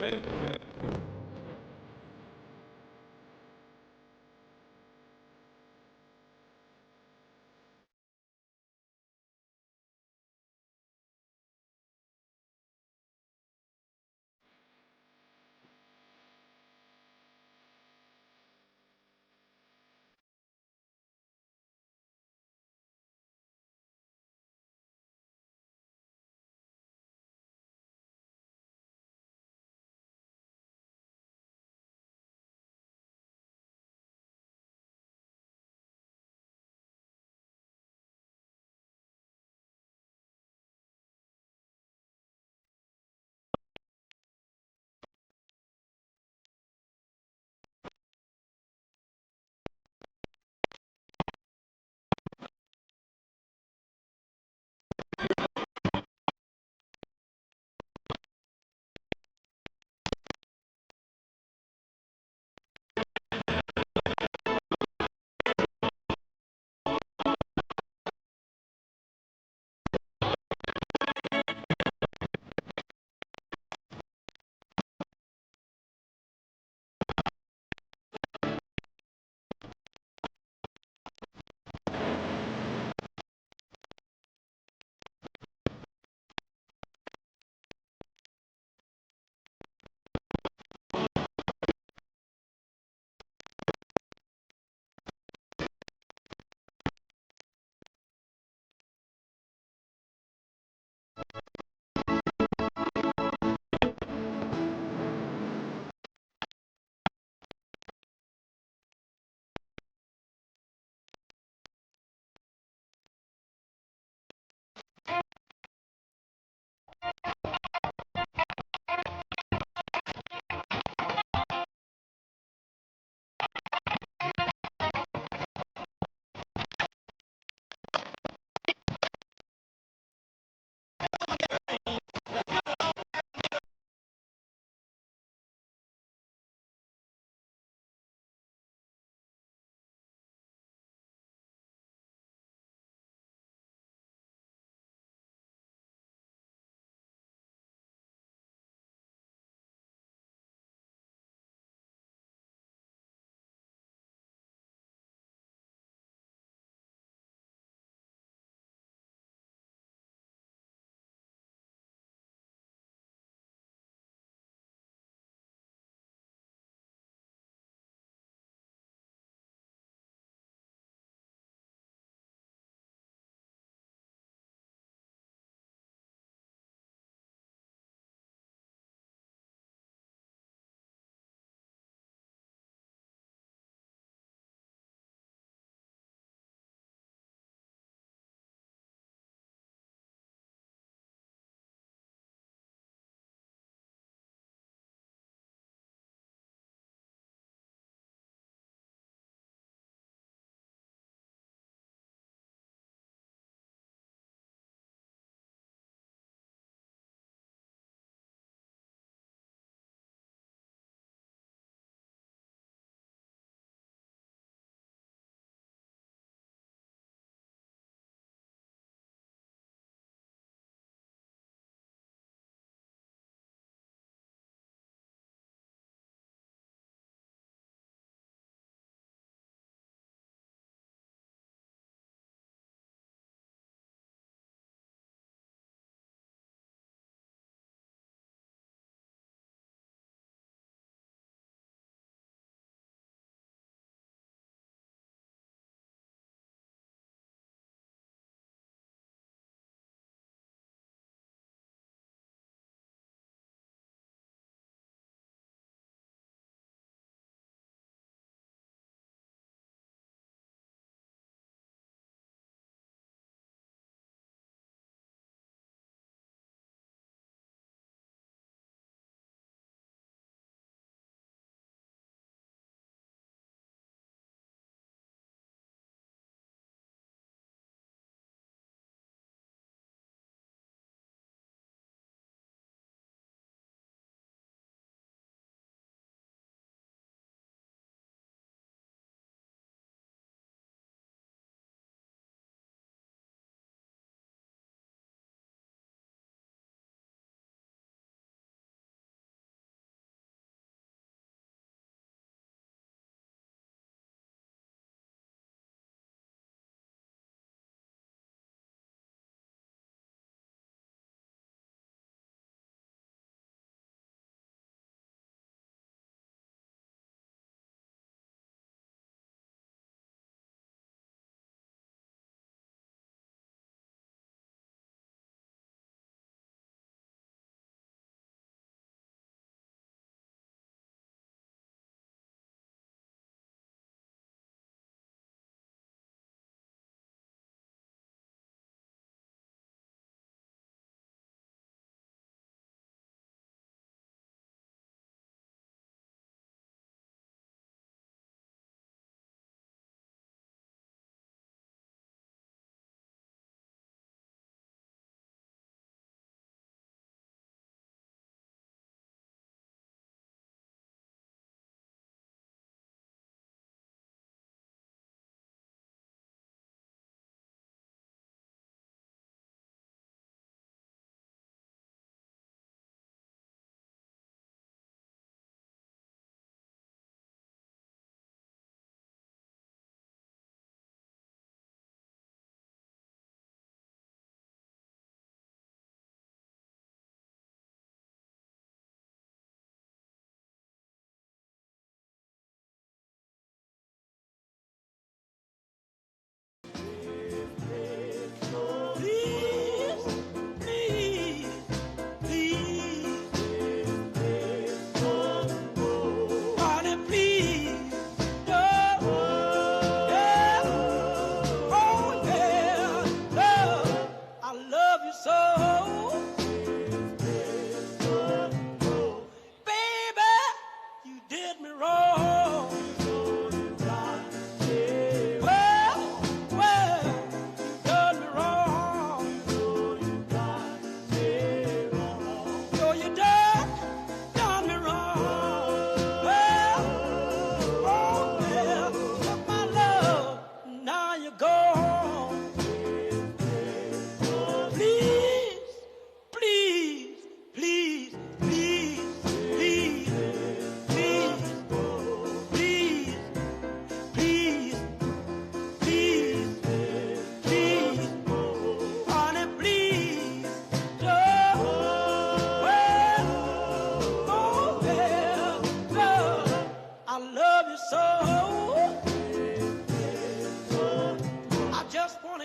Perfetto.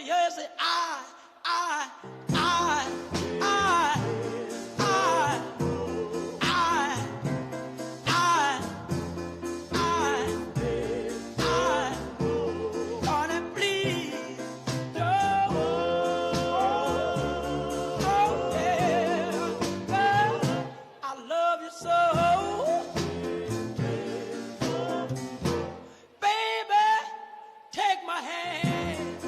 You hear say, I, I, I, I, honey, please, don't, oh, yeah, I love you so, baby, take my hand,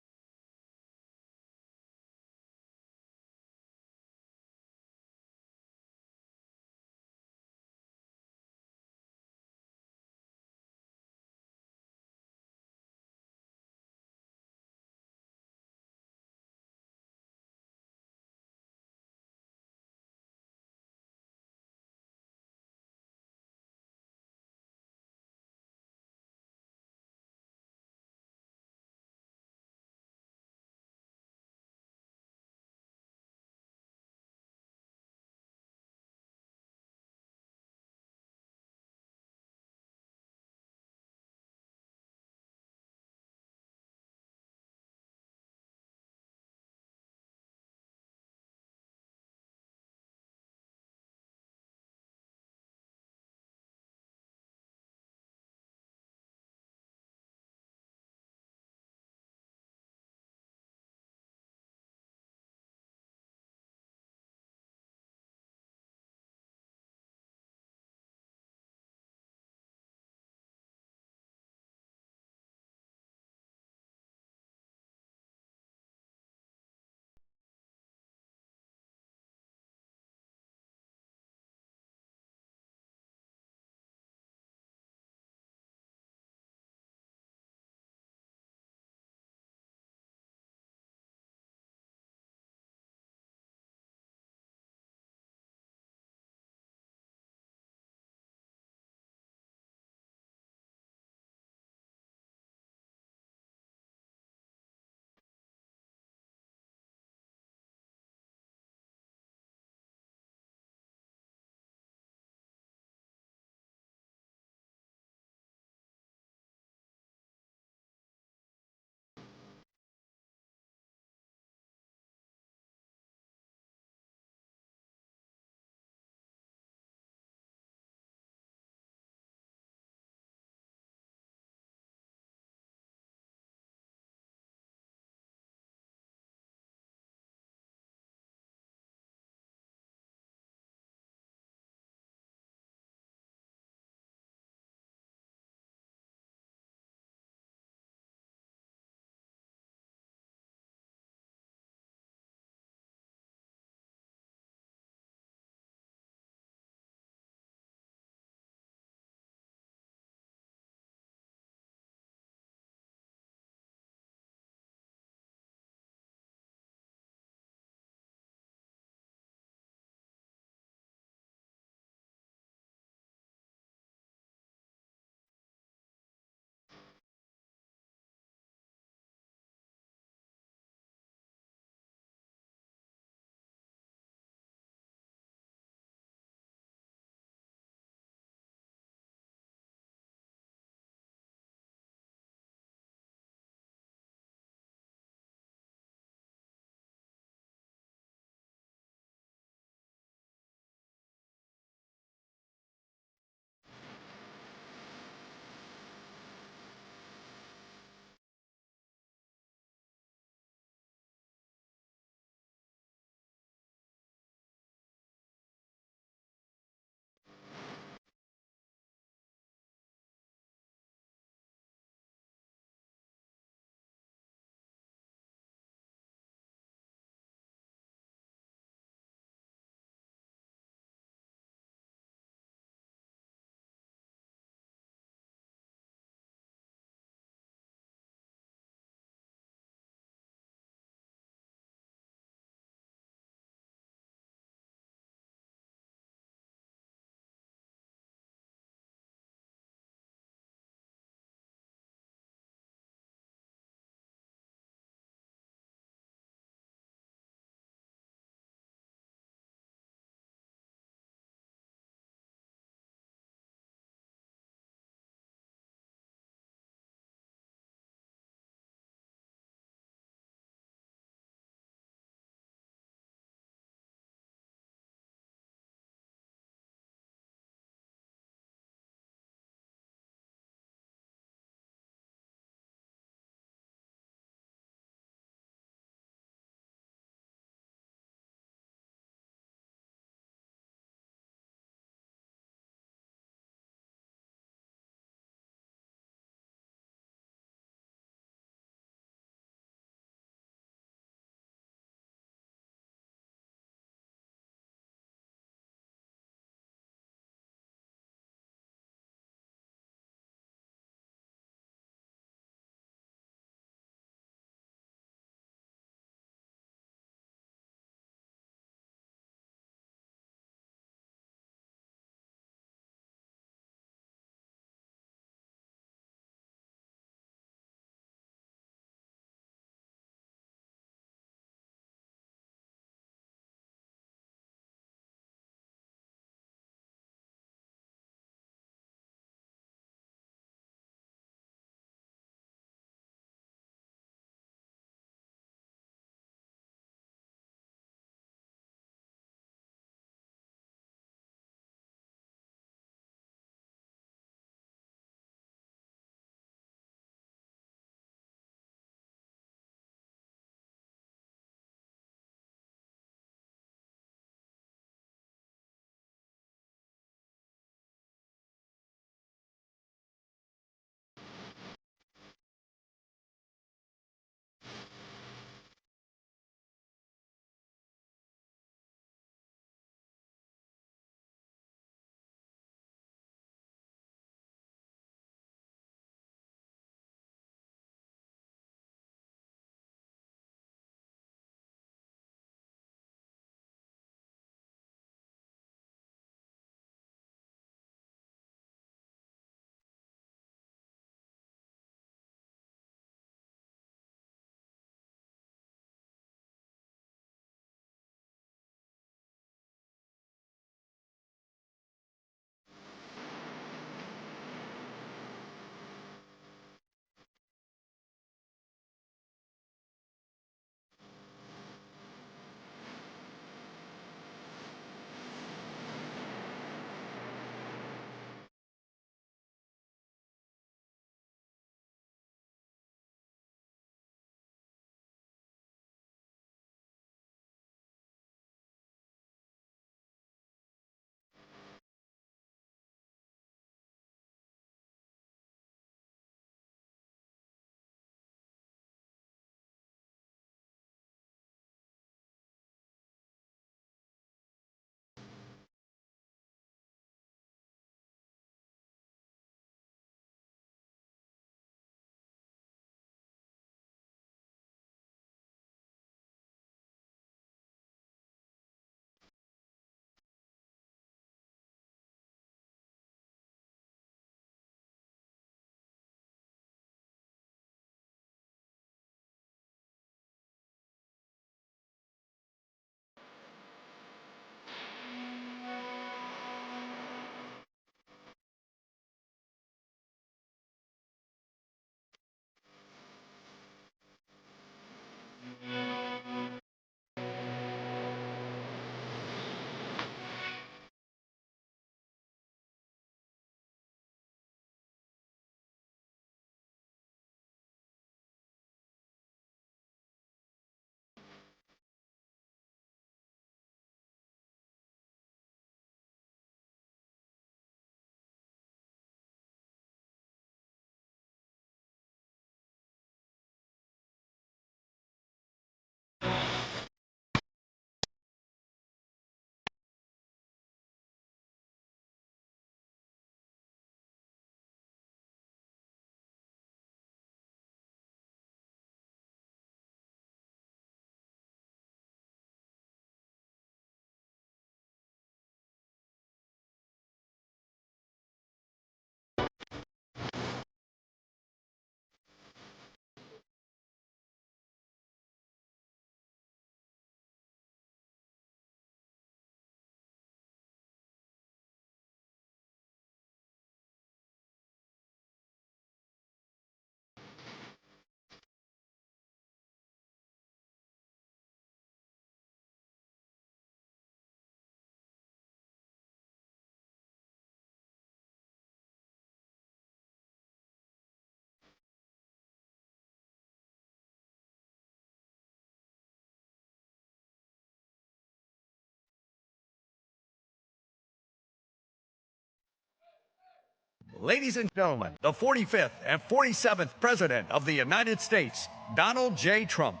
Ladies and gentlemen, the 45th and 47th President of the United States, Donald J. Trump.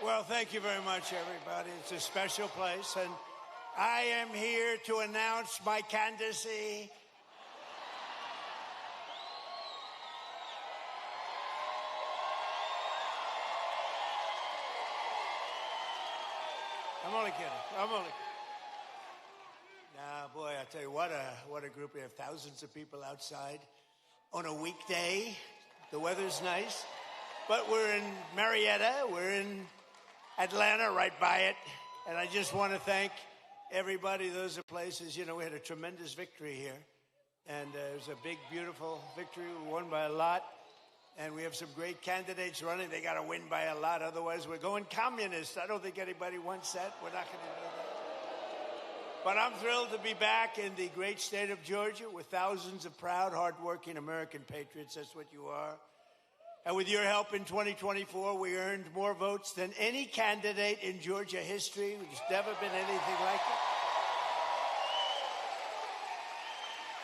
Well, thank you very much, everybody. It's a special place, and I am here to announce my candidacy. I'm only kidding. Nah, boy, I tell you what a group. We have thousands of people outside on a weekday. The weather's nice, but we're in Marietta. We're in Atlanta, right by it. And I just want to thank everybody. Those are places, you know, we had a tremendous victory here. And it was a big, beautiful victory. We won by a lot. And we have some great candidates running. They got to win by a lot. Otherwise, we're going communist. I don't think anybody wants that. We're not going to do that. But I'm thrilled to be back in the great state of Georgia with thousands of proud, hardworking American patriots. That's what you are. And with your help in 2024, we earned more votes than any candidate in Georgia history. There's never been anything like it.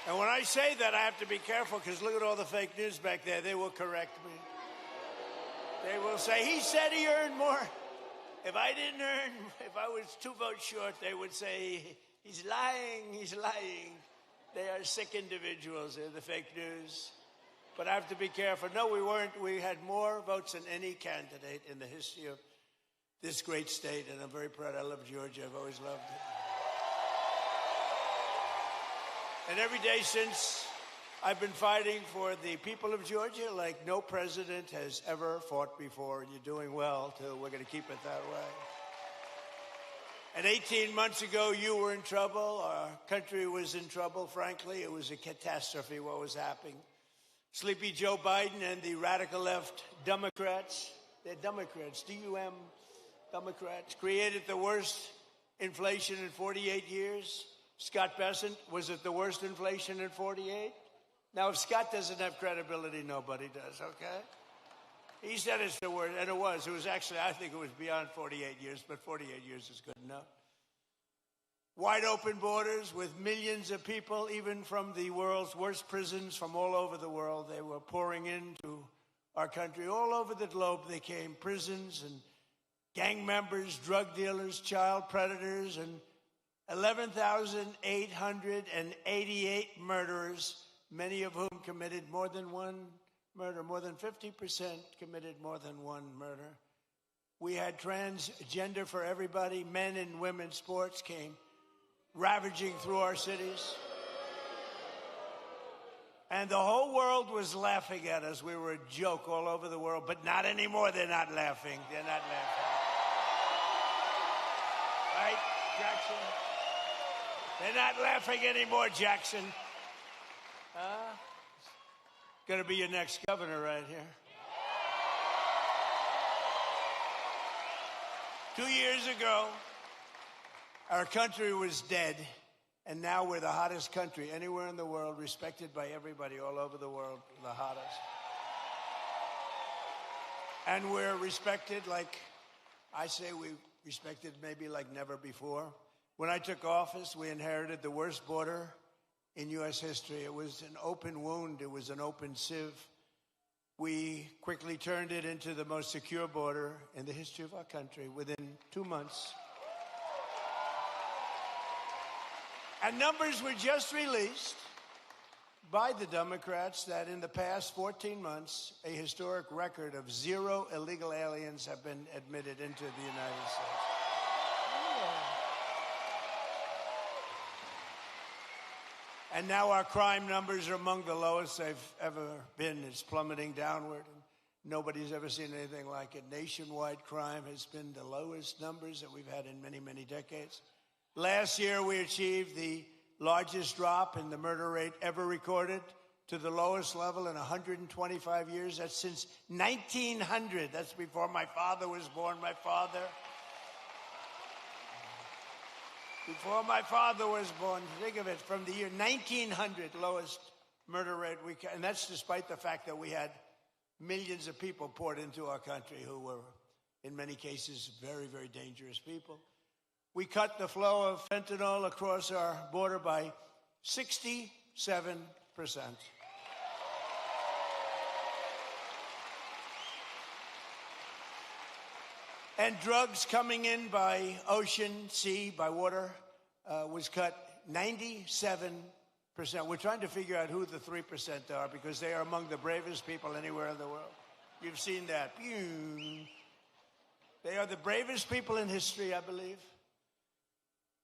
And when I say that, I have to be careful, because look at all the fake news back there. They will correct me. They will say, he said he earned more. If I didn't earn, if I was 2 votes short, they would say, he's lying, he's lying. They are sick individuals. They're the fake news. But I have to be careful. No, we weren't. We had more votes than any candidate in the history of this great state, and I'm very proud. I love Georgia. I've always loved it. And every day since, I've been fighting for the people of Georgia like no president has ever fought before, and you're doing well, too. We're going to keep it that way. And 18 months ago, you were in trouble. Our country was in trouble, frankly. It was a catastrophe what was happening. Sleepy Joe Biden and the radical left Democrats, they're Democrats, D-U-M, Democrats, created the worst inflation in 48 years. Scott Bessent, was it the worst inflation in 48? Now, if Scott doesn't have credibility, nobody does, okay? He said it's the worst, and it was. It was actually, I think it was beyond 48 years, but 48 years is good enough. wide open borders with millions of people, even from the world's worst prisons from all over the world. They were pouring into our country. All over the globe they came, prisons and gang members, drug dealers, child predators, and 11,888 murderers, many of whom committed more than one murder. More than 50% committed more than one murder. We had transgender for everybody. Men and women's sports came ravaging through our cities. And the whole world was laughing at us. We were a joke all over the world, but not anymore. They're not laughing. They're not laughing. Right, Jackson? They're not laughing anymore, Jackson. Gonna be your next governor right here. 2 years ago, our country was dead, and now we're the hottest country anywhere in the world, respected by everybody all over the world, the hottest. And we're respected like, I say we respected maybe like never before. When I took office, we inherited the worst border in U.S. history. It was an open wound. It was an open sieve. We quickly turned it into the most secure border in the history of our country within 2 months. And numbers were just released by the Democrats that in the past 14 months, a historic record of 0 illegal aliens have been admitted into the United States. And now our crime numbers are among the lowest they've ever been. It's plummeting downward, and nobody's ever seen anything like it. Nationwide crime has been the lowest numbers that we've had in many, many decades. Last year, we achieved the largest drop in the murder rate ever recorded to the lowest level in 125 years. That's since 1900. That's before my father was born. Before my father was born, think of it, from the year 1900, lowest murder rate. And that's despite the fact that we had millions of people poured into our country who were, in many cases, very, very dangerous people. We cut the flow of fentanyl across our border by 67%. And drugs coming in by ocean, sea, by water was cut 97%. We're trying to figure out who the 3% are because they are among the bravest people anywhere in the world. You've seen that. They are the bravest people in history, I believe.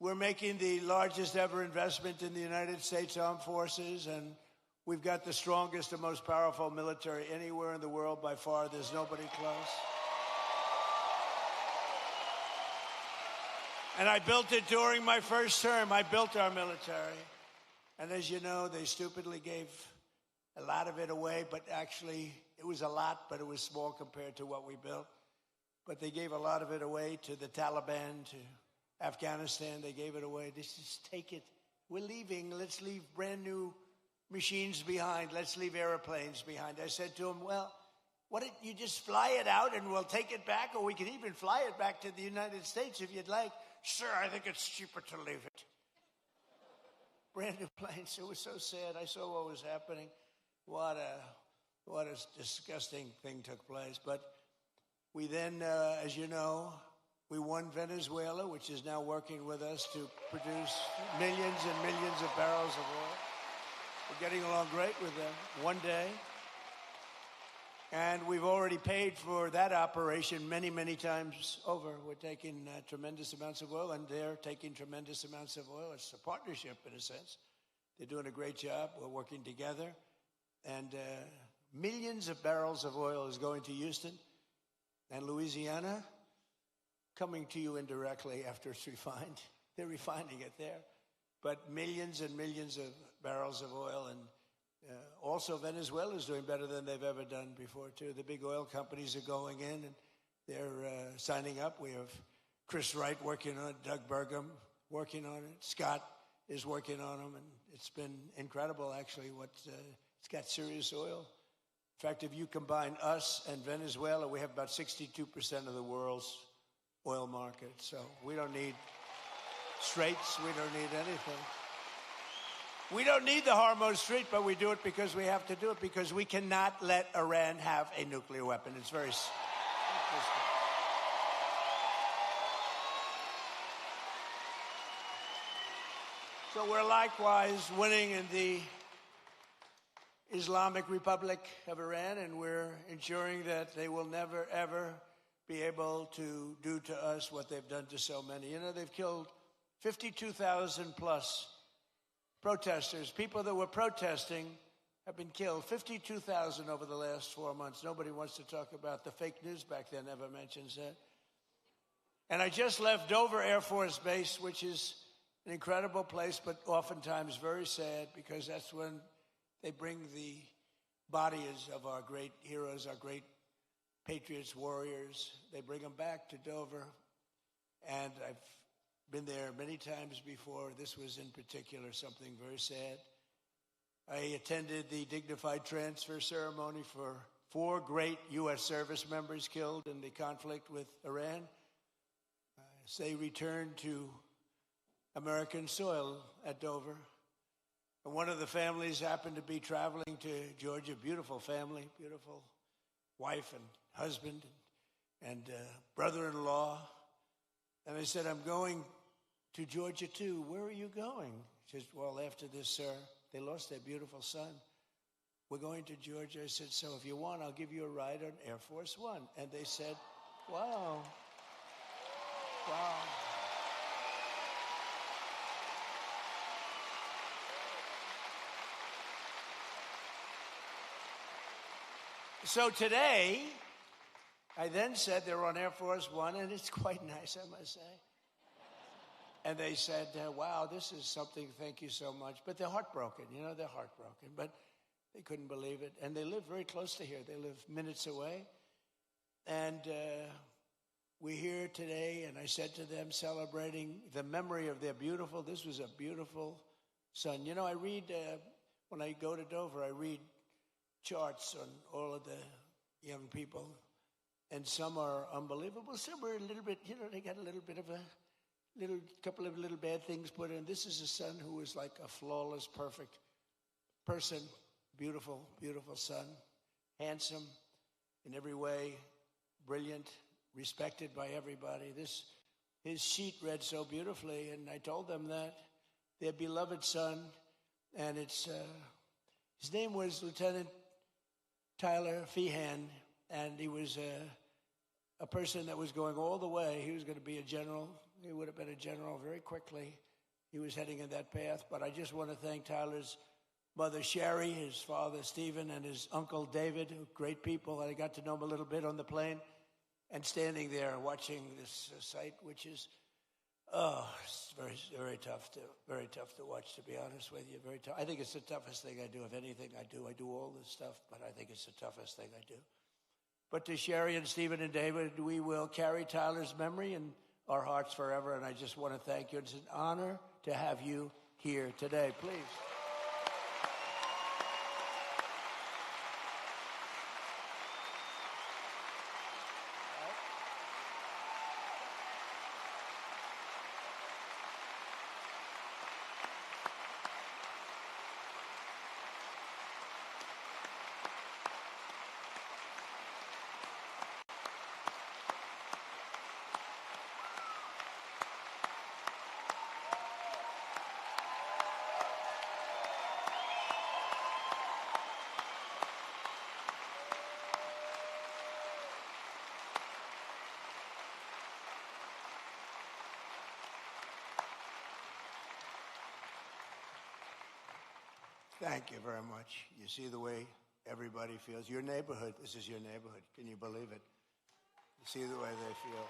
We're making the largest ever investment in the United States Armed Forces, and we've got the strongest and most powerful military anywhere in the world by far. There's nobody close. And I built it during my first term. I built our military. And as you know, they stupidly gave a lot of it away, but actually it was a lot, but it was small compared to what we built. But they gave a lot of it away to the Taliban, to Afghanistan. They gave it away. Just take it. We're leaving. Let's leave brand new machines behind. Let's leave airplanes behind. I said to him, well, why don't you just fly it out and we'll take it back, or we can even fly it back to the United States if you'd like. Sir, I think it's cheaper to leave it. Brand new planes. It was so sad. I saw what was happening. What a disgusting thing took place. But we then, as you know, we won Venezuela, which is now working with us to produce millions and millions of barrels of oil. We're getting along great with them. One day. And we've already paid for that operation many, many times over. We're taking tremendous amounts of oil, and they're taking tremendous amounts of oil. It's a partnership, in a sense. They're doing a great job. We're working together. And millions of barrels of oil is going to Houston and Louisiana, coming to you indirectly after it's refined. They're refining it there. But millions and millions of barrels of oil. And also, Venezuela is doing better than they've ever done before, too. The big oil companies are going in, and they're signing up. We have Chris Wright working on it, Doug Burgum working on it, Scott is working on them, and it's been incredible, actually. It's got serious oil. In fact, if you combine us and Venezuela, we have about 62% of the world's oil market. So we don't need straits. We don't need anything. We don't need the Hormuz Strait, but we do it because we have to do it, because we cannot let Iran have a nuclear weapon. It's very simple. So we're likewise winning in the Islamic Republic of Iran, and we're ensuring that they will never, ever be able to do to us what they've done to so many. You know, they've killed 52,000 plus protesters. People that were protesting have been killed. 52,000 over the last 4 months. Nobody wants to talk about the fake news back then, never mentions that. And I just left Dover Air Force Base, which is an incredible place, but oftentimes very sad, because that's when they bring the bodies of our great heroes, our great patriots, warriors. They bring them back to Dover. And I've been there many times before. This was in particular something very sad. I attended the dignified transfer ceremony for 4 great U.S. service members killed in the conflict with Iran. As they returned to American soil at Dover. And one of the families happened to be traveling to Georgia. Beautiful family, beautiful wife and husband and brother-in-law. And I said, I'm going to Georgia too. Where are you going? She said, well, after this, sir, they lost their beautiful son. We're going to Georgia. I said, so if you want, I'll give you a ride on Air Force One. And they said, wow. Wow. So today, I then said they were on Air Force One, and it's quite nice, I must say. And they said, wow, this is something, thank you so much. But they're heartbroken, you know, they're heartbroken. But they couldn't believe it. And they live very close to here. They live minutes away. And we're here today, and I said to them, celebrating the memory of their beautiful, this was a beautiful son. You know, I read, when I go to Dover, I read charts on all of the young people. And some are unbelievable. Some are a little bit, you know, they got a little bit of a couple of little bad things put in. This is a son who is like a flawless, perfect person. Beautiful, beautiful son. Handsome in every way. Brilliant. Respected by everybody. His sheet read so beautifully, and I told them that their beloved son, and his name was Lieutenant Tyler Feehan, and he was a person that was going all the way. He was going to be a general. He would have been a general very quickly. He was heading in that path. But I just want to thank Tyler's mother, Sherry, his father, Stephen, and his uncle, David, great people. I got to know them a little bit on the plane. And standing there watching this sight, which is, it's very, very tough to watch, to be honest with you. Very tough. I think it's the toughest thing I do. If anything I do all this stuff, but I think it's the toughest thing I do. But to Sherry and Stephen and David, we will carry Tyler's memory in our hearts forever. And I just want to thank you. It's an honor to have you here today. Please. Thank you very much. You see the way everybody feels. Your neighborhood, this is your neighborhood. Can you believe it? You see the way they feel.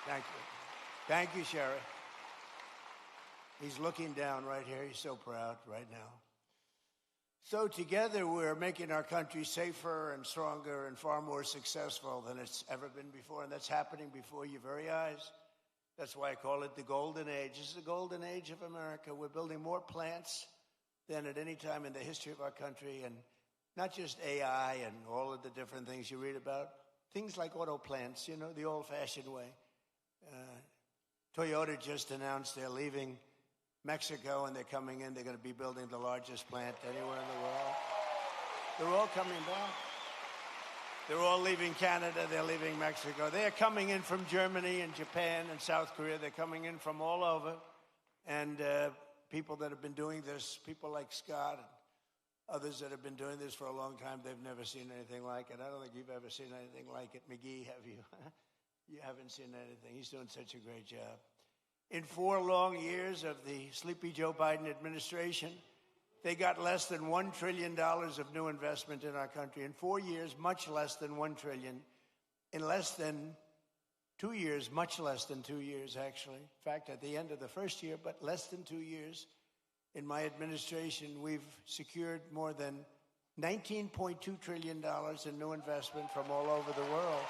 Thank you. Thank you, Sherry. He's looking down right here. He's so proud right now. So together we're making our country safer and stronger and far more successful than it's ever been before. And that's happening before your very eyes. That's why I call it the golden age. This is the golden age of America. We're building more plants than at any time in the history of our country. And not just AI and all of the different things you read about. Things like auto plants, you know, the old-fashioned way. Toyota just announced they're leaving Mexico and they're coming in. They're going to be building the largest plant anywhere in the world. They're all coming back. They're all leaving Canada. They're leaving Mexico. They're coming in from Germany and Japan and South Korea. They're coming in from all over. And people that have been doing this, people like Scott and others that have been doing this for a long time, they've never seen anything like it. I don't think you've ever seen anything like it. McGee, have you? You haven't seen anything. He's doing such a great job. In 4 long years of the sleepy Joe Biden administration, they got less than $1 trillion of new investment in our country. In 4 years, much less than $1 trillion. In less than 2 years, much less than 2 years, actually. In fact, at the end of the first year, but less than 2 years, in my administration, we've secured more than $19.2 trillion in new investment from all over the world.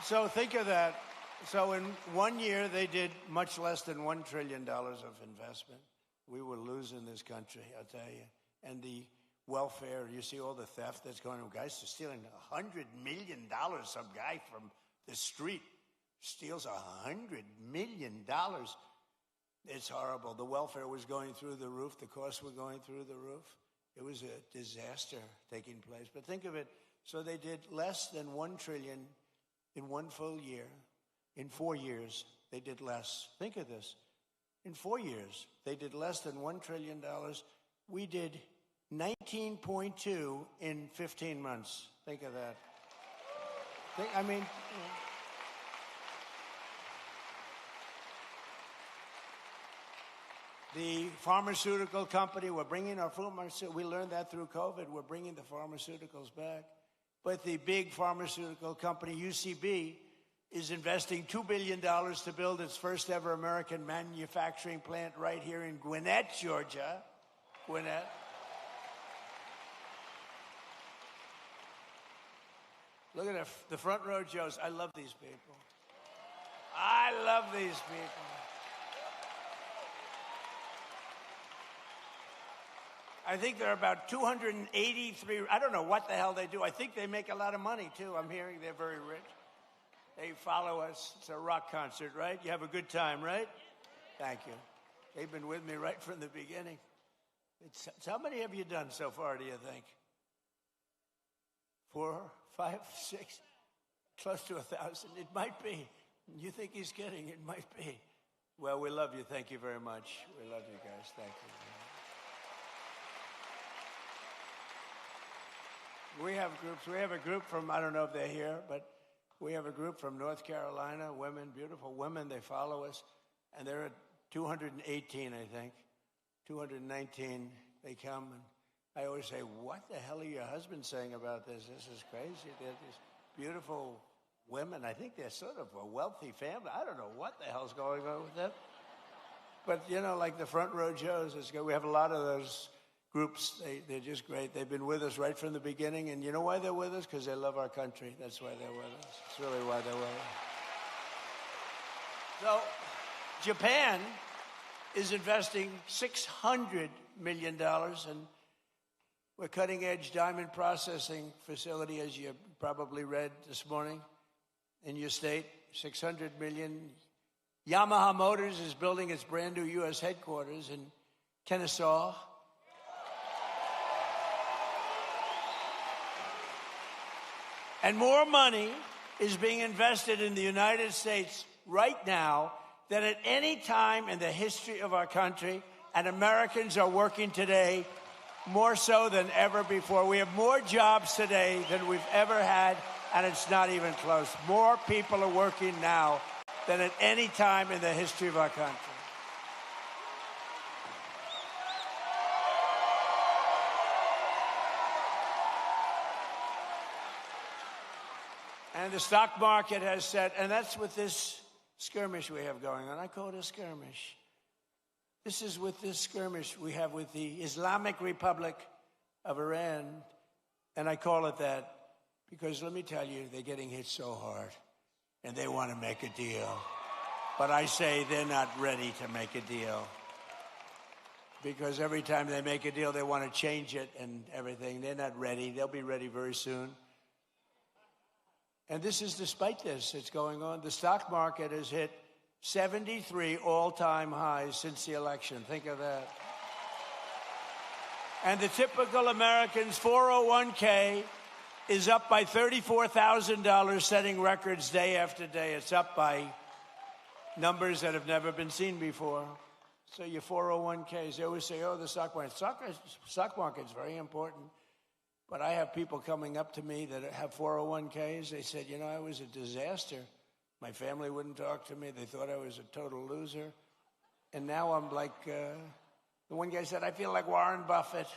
So think of that. So in 1 year, they did much less than $1 trillion of investment. We were losing this country, I'll tell you. And the welfare, you see all the theft that's going on. Guys are stealing $100 million. Some guy from the street steals $100 million. It's horrible. The welfare was going through the roof. The costs were going through the roof. It was a disaster taking place. But think of it. So they did less than $1 trillion in 1 full year. In 4 years, they did less. Think of this. In 4 years, they did less than $1 trillion. We did 19.2 in 15 months. Think of that. The pharmaceutical company, we're bringing our pharmaceuticals. We learned that through COVID. We're bringing the pharmaceuticals back. But the big pharmaceutical company, UCB, is investing $2 billion to build its first ever American manufacturing plant right here in Gwinnett, Georgia. Gwinnett. Look at the front row Joes. I love these people. I love these people. I think there are about 283. I don't know what the hell they do. I think they make a lot of money, too. I'm hearing they're very rich. They follow us. It's a rock concert, right? You have a good time, right? Thank you. They've been with me right from the beginning. How many have you done so far, do you think? 4, 5, 6? Close to 1,000. It might be. You think he's kidding? It might be. Well, we love you. Thank you very much. We love you guys. Thank you. We have groups. We have a group from, I don't know if they're here, but we have a group from North Carolina, women, beautiful women. They follow us, and they're at 218, I think. 219, they come, and I always say, what the hell are your husbands saying about this? This is crazy. They're these beautiful women. I think they're sort of a wealthy family. I don't know what the hell's going on with them. But, you know, like the front row Joes, it's good. We have a lot of those groups. They're just great. They've been with us right from the beginning. And you know why they're with us? Because they love our country. That's why they're with us. It's really why they're with us. So Japan is investing $600 million in a cutting-edge diamond processing facility, as you probably read this morning in your state. $600 million. Yamaha Motors is building its brand new U.S. headquarters in Kennesaw. And more money is being invested in the United States right now than at any time in the history of our country. And Americans are working today more so than ever before. We have more jobs today than we've ever had, and it's not even close. More people are working now than at any time in the history of our country. And the stock market has said, and that's with this skirmish we have going on. I call it a skirmish. This is with this skirmish we have with the Islamic Republic of Iran. And I call it that because, let me tell you, they're getting hit so hard. And they want to make a deal. But I say they're not ready to make a deal. Because every time they make a deal, they want to change it and everything. They're not ready. They'll be ready very soon. And this is despite this. It's going on. The stock market has hit 73 all-time highs since the election. Think of that. And the typical American's 401k is up by $34,000, setting records day after day. It's up by numbers that have never been seen before. So your 401ks, they always say, oh, the stock market. Stock market's very important. But I have people coming up to me that have 401ks. They said, you know, I was a disaster. My family wouldn't talk to me. They thought I was a total loser. And now I'm like, the one guy said, I feel like Warren Buffett.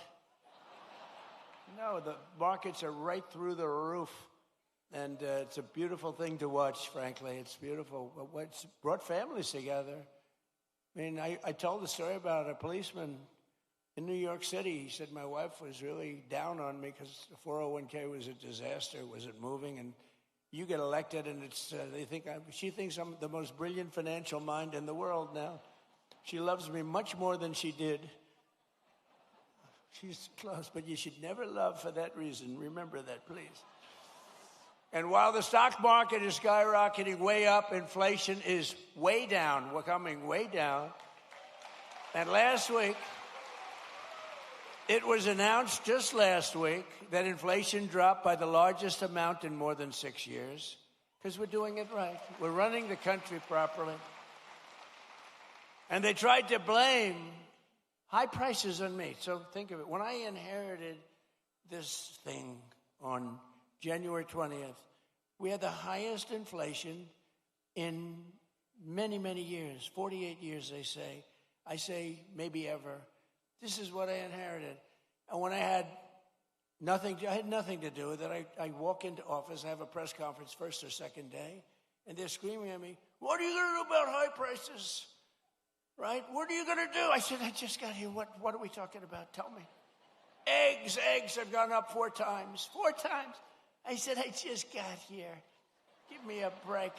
No, the markets are right through the roof. And it's a beautiful thing to watch, frankly. It's beautiful. What's brought families together. I mean, I told the story about a policeman in New York City. He said, my wife was really down on me because the 401k was a disaster. Wasn't moving. And you get elected, and she thinks I'm the most brilliant financial mind in the world now. She loves me much more than she did. She's close, but you should never love for that reason. Remember that, please. And while the stock market is skyrocketing way up, inflation is way down. We're coming way down. And last week, it was announced just last week that inflation dropped by the largest amount in more than 6 years because we're doing it right. We're running the country properly. And they tried to blame high prices on me. So think of it. When I inherited this thing on January 20th, we had the highest inflation in many, many years, 48 years, they say. I say maybe ever. This is what I inherited. And when I had nothing to do with it, I walk into office, I have a press conference first or second day, and they're screaming at me, what are you going to do about high prices? Right? What are you going to do? I said, I just got here. What are we talking about? Tell me. Eggs have gone up 4 times. 4 times. I said, I just got here. Give me a break.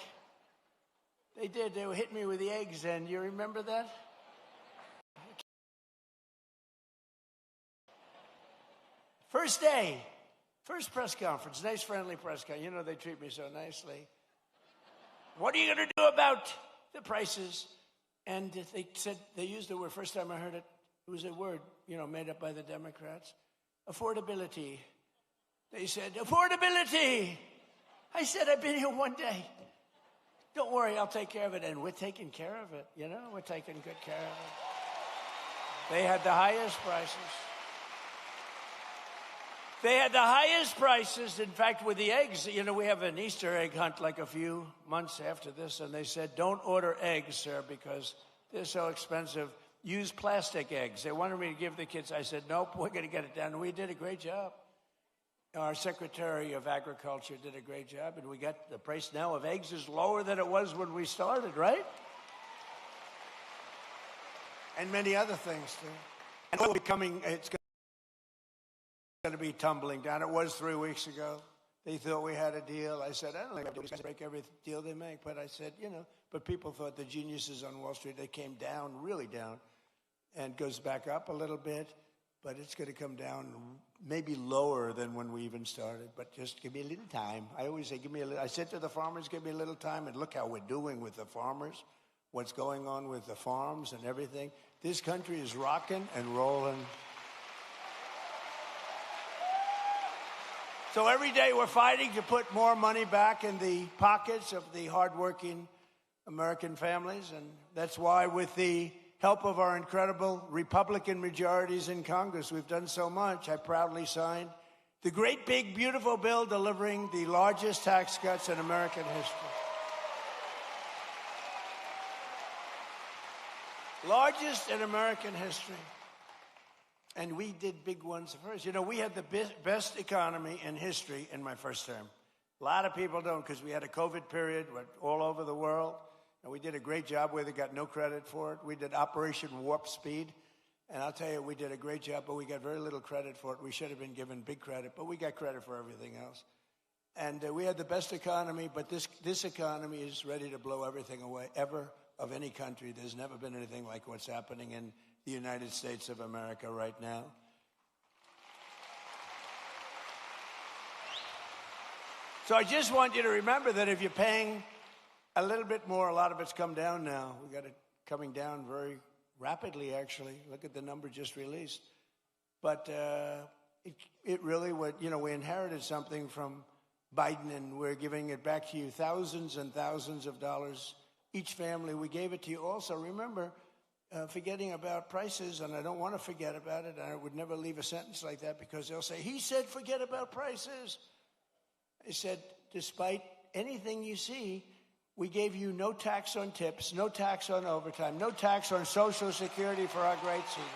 They did. They were hitting me with the eggs, and you remember that? First day, first press conference, nice friendly press conference. You know, they treat me so nicely. What are you going to do about the prices? And they said, they used the word, first time I heard it, it was a word, you know, made up by the Democrats. Affordability. They said, affordability. I said, I've been here 1 day. Don't worry, I'll take care of it. And we're taking care of it, you know, we're taking good care of it. They had the highest prices. They had the highest prices. In fact, with the eggs, you know, we have an Easter egg hunt like a few months after this, and they said, don't order eggs, sir, because they're so expensive. Use plastic eggs. They wanted me to give the kids. I said, nope, we're going to get it done. And we did a great job. Our Secretary of Agriculture did a great job, and we got the price now of eggs is lower than it was when we started, right? And many other things, too. And it's going to be tumbling down. It was 3 weeks ago. They thought we had a deal. I said, I don't think these guys break every deal they make. But I said, you know, but people thought the geniuses on Wall Street, they came down, really down, and goes back up a little bit. But it's going to come down maybe lower than when we even started. But just give me a little time. I always say, I said to the farmers, give me a little time. And look how we're doing with the farmers, what's going on with the farms and everything. This country is rocking and rolling. So every day we're fighting to put more money back in the pockets of the hardworking American families. And that's why with the help of our incredible Republican majorities in Congress, we've done so much. I proudly signed the great, big, beautiful bill delivering the largest tax cuts in American history. Largest in American history. And we did big ones first. You know, we had the best economy in history in my first term. A lot of people don't, because we had a COVID period all over the world. And we did a great job where they got no credit for it. We did Operation Warp Speed. And I'll tell you, we did a great job, but we got very little credit for it. We should have been given big credit, but we got credit for everything else. And we had the best economy, but this economy is ready to blow everything away, ever, of any country. There's never been anything like what's happening in the United States of America right now. So I just want you to remember that if you're paying a little bit more, a lot of it's come down now. We got it coming down very rapidly, actually. Look at the number just released. But it really would, we inherited something from Biden, and we're giving it back to you, thousands and thousands of dollars each family. We gave it to you also. Remember, forgetting about prices, and I don't want to forget about it. I would never leave a sentence like that because they'll say, he said forget about prices. I said, despite anything you see, we gave you no tax on tips, no tax on overtime, no tax on Social Security for our great seniors.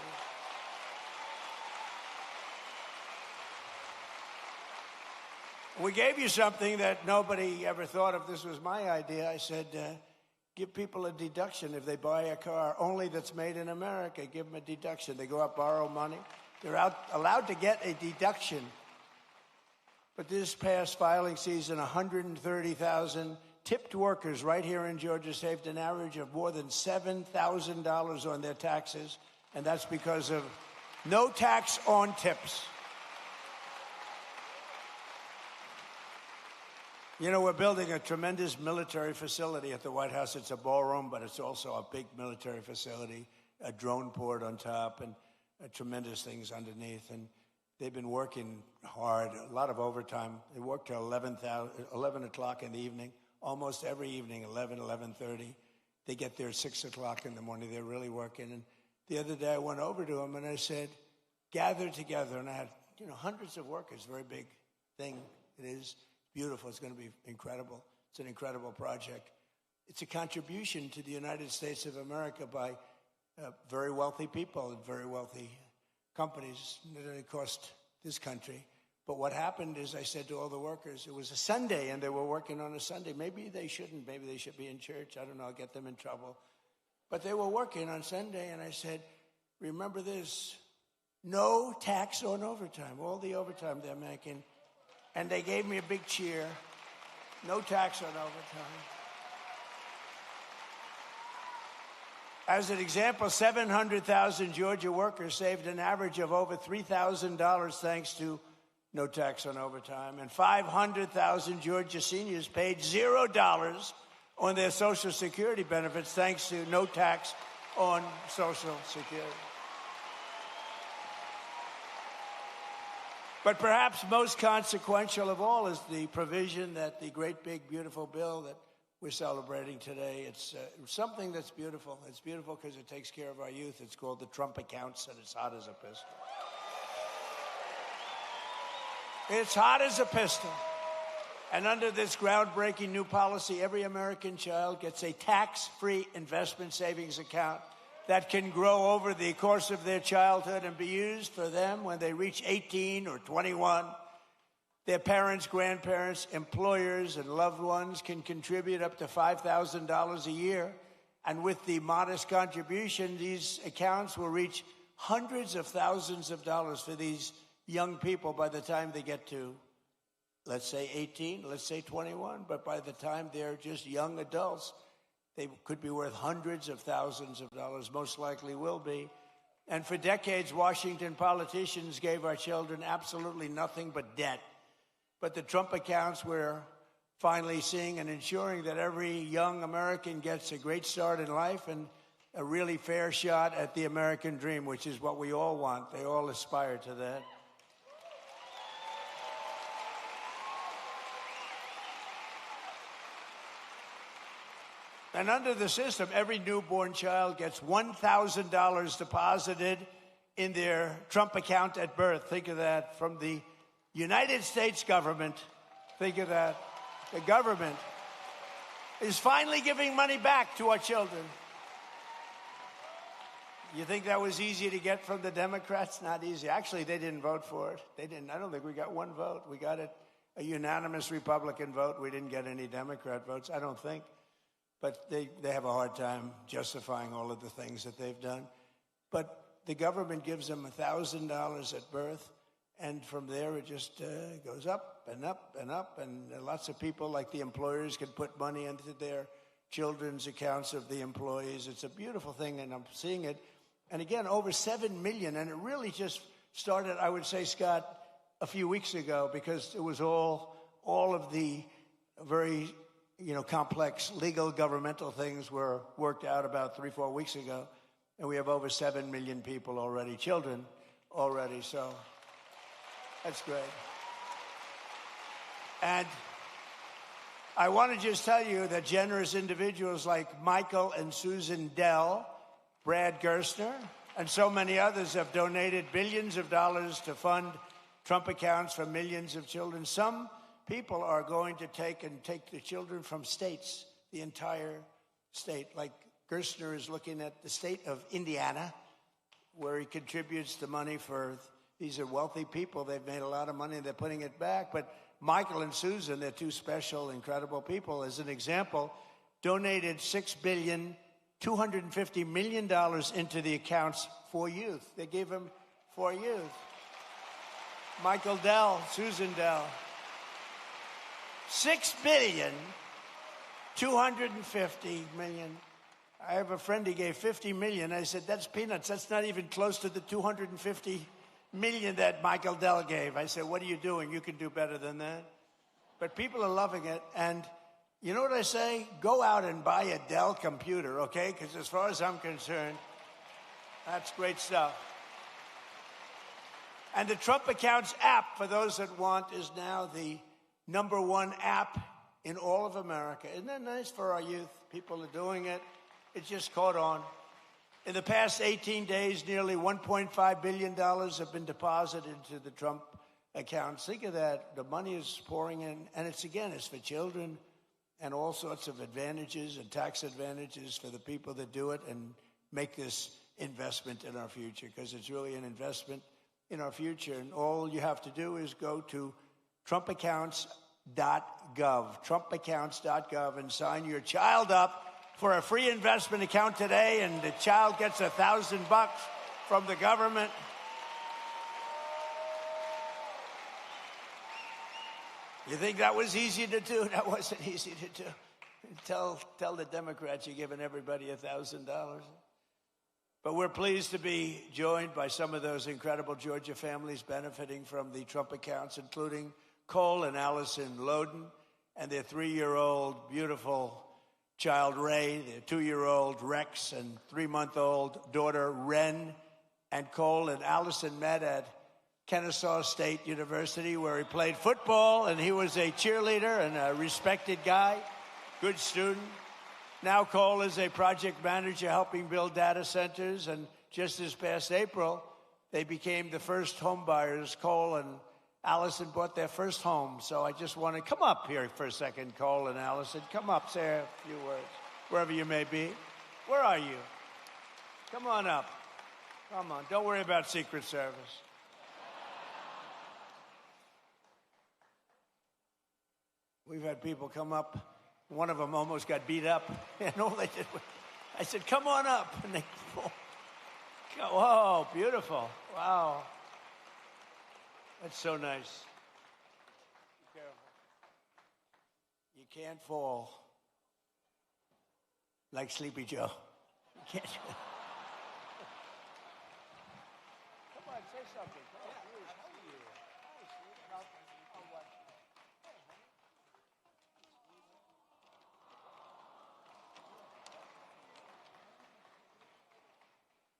We gave you something that nobody ever thought of. This was my idea. I said, give people a deduction if they buy a car only that's made in America. Give them a deduction. They go out, borrow money. They're allowed to get a deduction. But this past filing season, 130,000 tipped workers right here in Georgia saved an average of more than $7,000 on their taxes, and that's because of no tax on tips. We're building a tremendous military facility at the White House. It's a ballroom, but it's also a big military facility, a drone port on top, and tremendous things underneath. And they've been working hard, a lot of overtime. They work till 11 o'clock in the evening, almost every evening, 11:30. They get there at 6 o'clock in the morning. They're really working. And the other day I went over to them and I said, gather together. And I had, hundreds of workers, very big thing it is. Beautiful. It's going to be incredible. It's an incredible project. It's a contribution to the United States of America by very wealthy people and very wealthy companies. It didn't cost this country. But what happened is I said to all the workers, it was a Sunday and they were working on a Sunday. Maybe they shouldn't. Maybe they should be in church. I don't know. I'll get them in trouble. But they were working on Sunday, and I said, remember this, no tax on overtime, all the overtime they're making. And they gave me a big cheer. No tax on overtime. As an example, 700,000 Georgia workers saved an average of over $3,000 thanks to no tax on overtime. And 500,000 Georgia seniors paid $0 on their Social Security benefits thanks to no tax on Social Security. But perhaps most consequential of all is the provision that the great, big, beautiful bill that we're celebrating today. It's something that's beautiful. It's beautiful because it takes care of our youth. It's called the Trump accounts, and it's hot as a pistol. It's hot as a pistol. And under this groundbreaking new policy, every American child gets a tax-free investment savings account that can grow over the course of their childhood and be used for them when they reach 18 or 21. Their parents, grandparents, employers, and loved ones can contribute up to $5,000 a year. And with the modest contribution, these accounts will reach hundreds of thousands of dollars for these young people by the time they get to, let's say 18, let's say 21. But by the time they're just young adults, they could be worth hundreds of thousands of dollars, most likely will be. And for decades, Washington politicians gave our children absolutely nothing but debt. But the Trump accounts, we're finally seeing and ensuring that every young American gets a great start in life and a really fair shot at the American dream, which is what we all want. They all aspire to that. And under the system, every newborn child gets $1,000 deposited in their Trump account at birth. Think of that. From the United States government. Think of that. The government is finally giving money back to our children. You think that was easy to get from the Democrats? Not easy. Actually, they didn't vote for it. They didn't. I don't think we got one vote. We got it, a unanimous Republican vote. We didn't get any Democrat votes, I don't think. But they have a hard time justifying all of the things that they've done. But the government gives them $1,000 at birth, and from there it just goes up and up and up. And lots of people, like the employers, can put money into their children's accounts of the employees. It's a beautiful thing, and I'm seeing it. And again, over 7 million, and it really just started, I would say, Scott, a few weeks ago, because it was all all of the very, complex legal governmental things were worked out about 3-4 weeks ago. And we have over 7 million people already, children already. So that's great. And I want to just tell you that generous individuals like Michael and Susan Dell, Brad Gerstner, and so many others have donated billions of dollars to fund Trump accounts for millions of children. Some people are going to take the children from states, the entire state. Like Gerstner is looking at the state of Indiana, where he contributes the money for, these are wealthy people. They've made a lot of money. They're putting it back. But Michael and Susan, they're two special, incredible people. As an example, donated $6.25 billion into the accounts for youth. They gave them for youth. Michael Dell, Susan Dell. $6.25 billion. I have a friend, he gave $50 million. I said, that's peanuts. That's not even close to the $250 million that Michael Dell gave. I said, what are you doing? You can do better than that. But people are loving it. And you know what I say? Go out and buy a Dell computer, okay? Because as far as I'm concerned, that's great stuff. And the Trump Accounts app, for those that want, is now the #1 app in all of America. Isn't that nice for our youth? People are doing it. It just caught on. In the past 18 days, nearly $1.5 billion have been deposited into the Trump accounts. Think of that. The money is pouring in. And it's for children and all sorts of advantages and tax advantages for the people that do it and make this investment in our future, because it's really an investment in our future. And all you have to do is go to trumpaccounts.gov, trumpaccounts.gov, and sign your child up for a free investment account today, and the child gets $1,000 from the government. You think that was easy to do? That wasn't easy to do. Tell the Democrats you're giving everybody $1,000. But we're pleased to be joined by some of those incredible Georgia families benefiting from the Trump accounts, including Cole and Allison Loden and their 3-year-old beautiful child Ray, their 2-year-old Rex, and 3-month-old daughter Ren. And Cole and Allison met at Kennesaw State University, where he played football, and he was a cheerleader and a respected guy, good student. Now Cole is a project manager helping build data centers, and just this past April, they became the first home buyers. Cole and Allison bought their first home. So I just want to come up here for a second, Cole and Allison. Come up, say a few words, wherever you may be. Where are you? Come on up. Come on. Don't worry about Secret Service. We've had people come up. One of them almost got beat up. And all they did was, I said, come on up. And they, oh, beautiful. Wow. That's so nice. Be careful. You can't fall like Sleepy Joe. You can't. Come on, say something. Come on, please. How are you?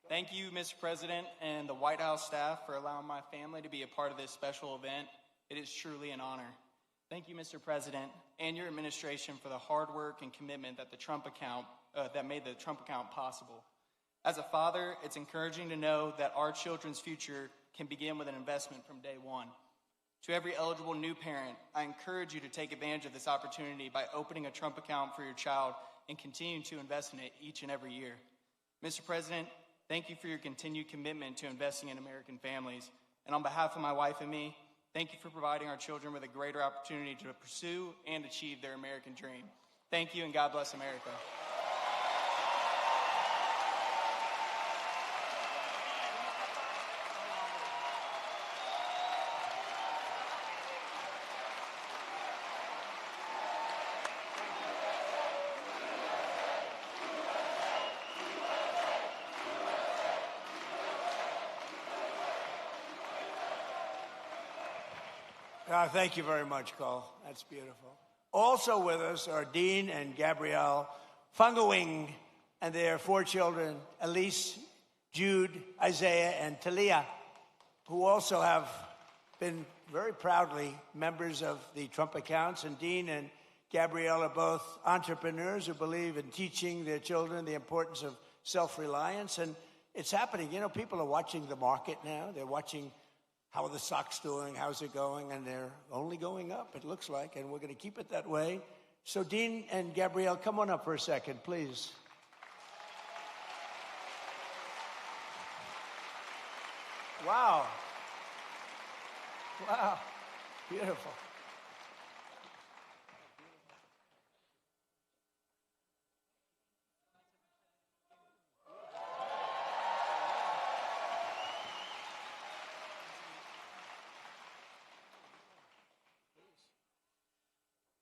Thank you, Mr. President, and the White House staff for allowing my family to be a part of this special event. It is truly an honor. Thank you, Mr. President, and your administration for the hard work and commitment that that made the Trump account possible. As a father, it's encouraging to know that our children's future can begin with an investment from day one. To every eligible new parent, I encourage you to take advantage of this opportunity by opening a Trump account for your child and continuing to invest in it each and every year. Mr. President, thank you for your continued commitment to investing in American families. And on behalf of my wife and me, thank you for providing our children with a greater opportunity to pursue and achieve their American dream. Thank you, and God bless America. Thank you very much, Cole. That's beautiful. Also with us are Dean and Gabrielle Fungawing and their 4 children, Elise, Jude, Isaiah, and Talia, who also have been very proudly members of the Trump accounts. And Dean and Gabrielle are both entrepreneurs who believe in teaching their children the importance of self-reliance. And it's happening. You know, people are watching the market now. They're watching how are the stocks doing, how's it going, and they're only going up, it looks like, and we're going to keep it that way. So Dean and Gabrielle, come on up for a second, please. Wow. Wow. Beautiful.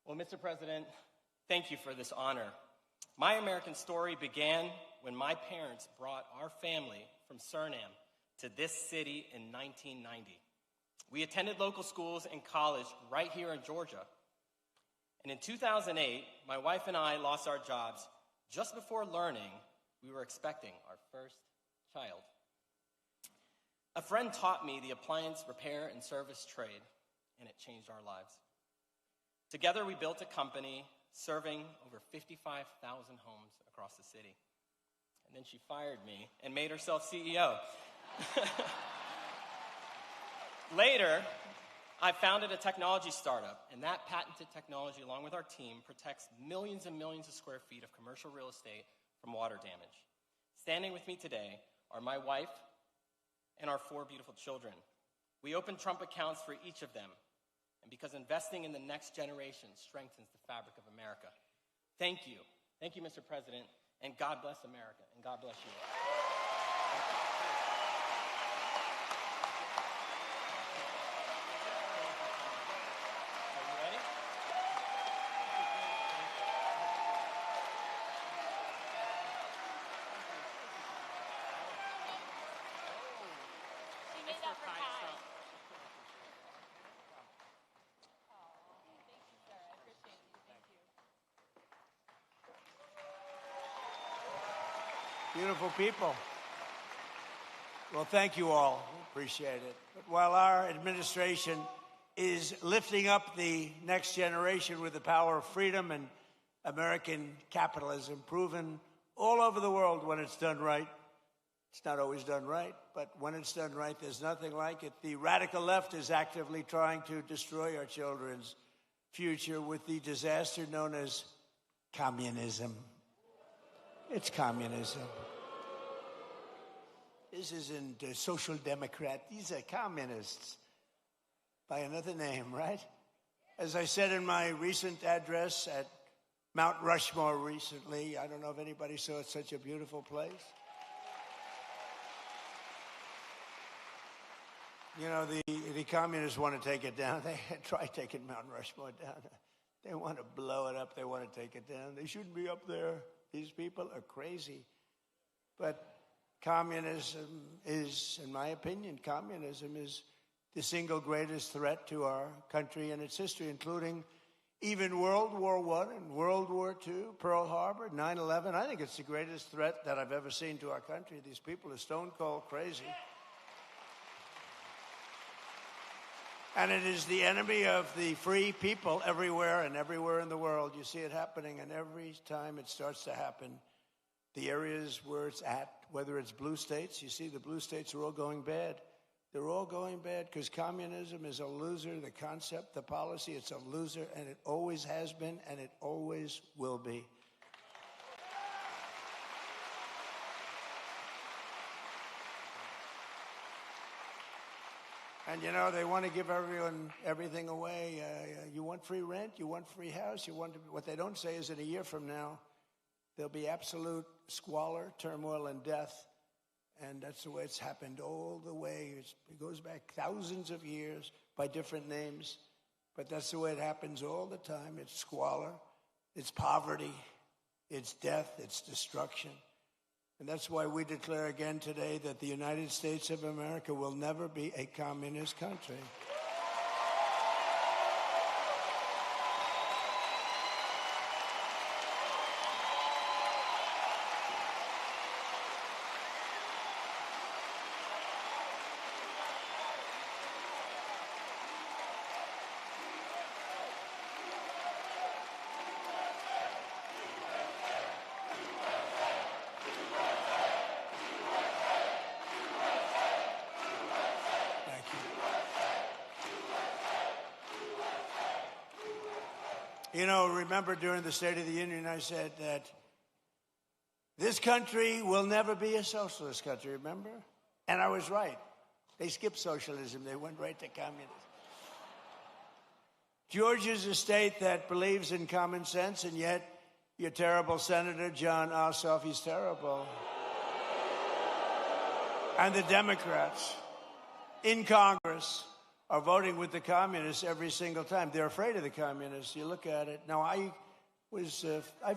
Well, Mr. President, thank you for this honor. My American story began when my parents brought our family from Suriname to this city in 1990. We attended local schools and college right here in Georgia. And in 2008, my wife and I lost our jobs just before learning we were expecting our first child. A friend taught me the appliance repair and service trade, and it changed our lives. Together, we built a company serving over 55,000 homes across the city. And then she fired me and made herself CEO. Later, I founded a technology startup, and that patented technology, along with our team, protects millions and millions of square feet of commercial real estate from water damage. Standing with me today are my wife and our 4 beautiful children. We opened Trump accounts for each of them, and because investing in the next generation strengthens the fabric of America. Thank you. Thank you, Mr. President, and God bless America, and God bless you. Thank you. Are you ready? She made that for Kai. Beautiful people. Well, thank you all. Appreciate it. But while our administration is lifting up the next generation with the power of freedom and American capitalism, proven all over the world when it's done right, it's not always done right, but when it's done right, there's nothing like it. The radical left is actively trying to destroy our children's future with the disaster known as communism. It's communism. This isn't a social democrat. These are communists by another name, right? As I said in my recent address at Mount Rushmore recently, I don't know if anybody saw it, such a beautiful place. You know, the communists want to take it down. They tried taking Mount Rushmore down. They want to blow it up. They want to take it down. They shouldn't be up there. These people are crazy. But communism is, in my opinion, communism is the single greatest threat to our country and its history, including even World War I and World War II, Pearl Harbor, 9/11. I think it's the greatest threat that I've ever seen to our country. These people are stone cold crazy. And it is the enemy of the free people everywhere and everywhere in the world. You see it happening, and every time it starts to happen, the areas where it's at, whether it's blue states, you see the blue states are all going bad. They're all going bad because communism is a loser. The concept, the policy, it's a loser, and it always has been, and it always will be. And, you know, they want to give everyone everything away. You want free rent? You want free house? What they don't say is that a year from now, there'll be absolute squalor, turmoil, and death. And that's the way it's happened all the way. It goes back thousands of years by different names. But that's the way it happens all the time. It's squalor, it's poverty, it's death, it's destruction. And that's why we declare again today that the United States of America will never be a communist country. You know, remember during the State of the Union, I said that this country will never be a socialist country, remember? And I was right. They skipped socialism. They went right to communism. Georgia's a state that believes in common sense, and yet your terrible Senator, John Ossoff, he's terrible. And the Democrats in Congress are voting with the communists every single time. They're afraid of the communists. You look at it. Now, I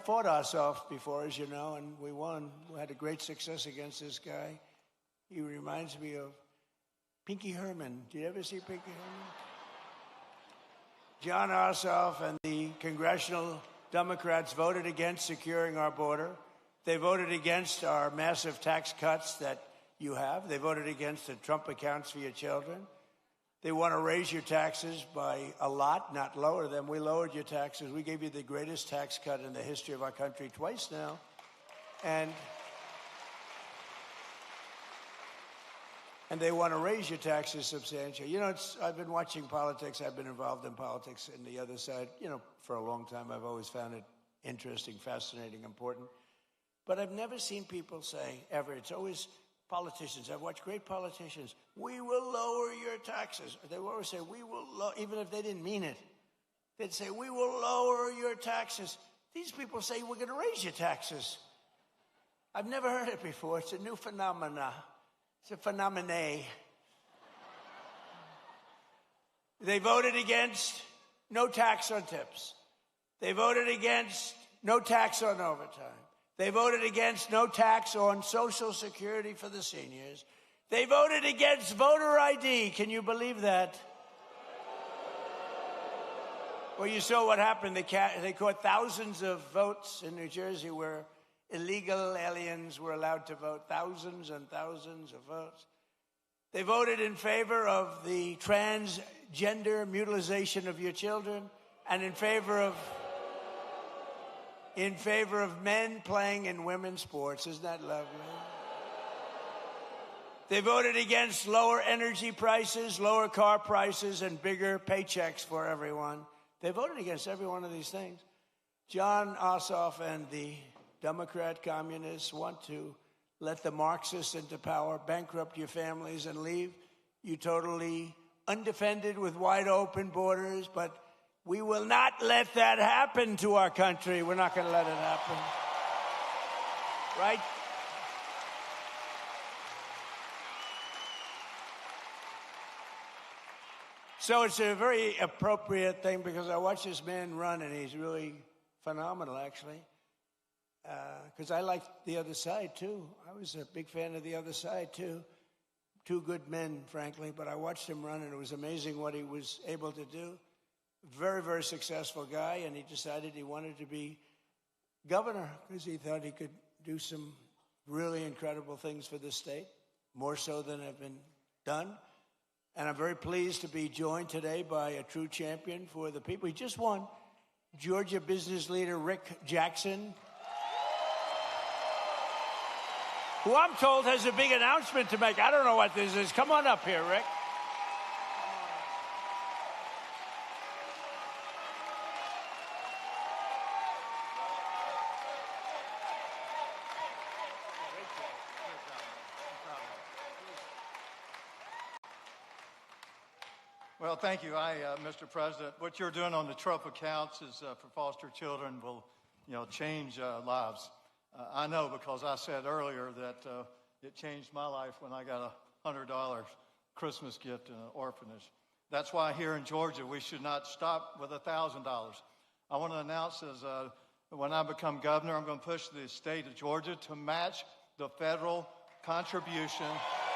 fought Ossoff before, as you know, and we won. We had a great success against this guy. He reminds me of Pinky Herman. Did you ever see Pinky Herman? John Ossoff and the congressional Democrats voted against securing our border. They voted against our massive tax cuts that you have. They voted against the Trump accounts for your children. They want to raise your taxes by a lot, not lower them. We lowered your taxes. We gave you the greatest tax cut in the history of our country twice now. And they want to raise your taxes substantially. You know, I've been watching politics. I've been involved in politics in the other side, you know, for a long time. I've always found it interesting, fascinating, important. But I've never seen people say, ever, it's always politicians. I've watched great politicians. We will lower your taxes. They will always say, we will, even if they didn't mean it. They'd say, we will lower your taxes. These people say, we're going to raise your taxes. I've never heard it before. It's a new phenomena. It's a phenomenon. They voted against no tax on tips. They voted against no tax on overtime. They voted against no tax on Social Security for the seniors. They voted against voter ID. Can you believe that? Well, you saw what happened. They caught thousands of votes in New Jersey where illegal aliens were allowed to vote, thousands and thousands of votes. They voted in favor of the transgender mutilization of your children and in favor of men playing in women's sports. Isn't that lovely? They voted against lower energy prices, lower car prices, and bigger paychecks for everyone. They voted against every one of these things. John Ossoff and the Democrat communists want to let the Marxists into power, bankrupt your families, and leave you totally undefended with wide open borders. But we will not let that happen to our country. We're not going to let it happen. Right? So it's a very appropriate thing because I watch this man run, and he's really phenomenal, actually. Because I like the other side, too. I was a big fan of the other side, too. Two good men, frankly, but I watched him run, and it was amazing what he was able to do. Very, very successful guy, and he decided he wanted to be governor because he thought he could do some really incredible things for this state, more so than have been done. And I'm very pleased to be joined today by a true champion for the people. He just won, Georgia business leader Rick Jackson, who I'm told has a big announcement to make. I don't know what this is. Come on up here, Rick. Well, thank you. Mr. President, what you're doing on the Trump accounts is for foster children will, change lives. I know because I said earlier that it changed my life when I got a $100 Christmas gift in an orphanage. That's why here in Georgia we should not stop with $1,000. I want to announce when I become governor, I'm going to push the state of Georgia to match the federal contribution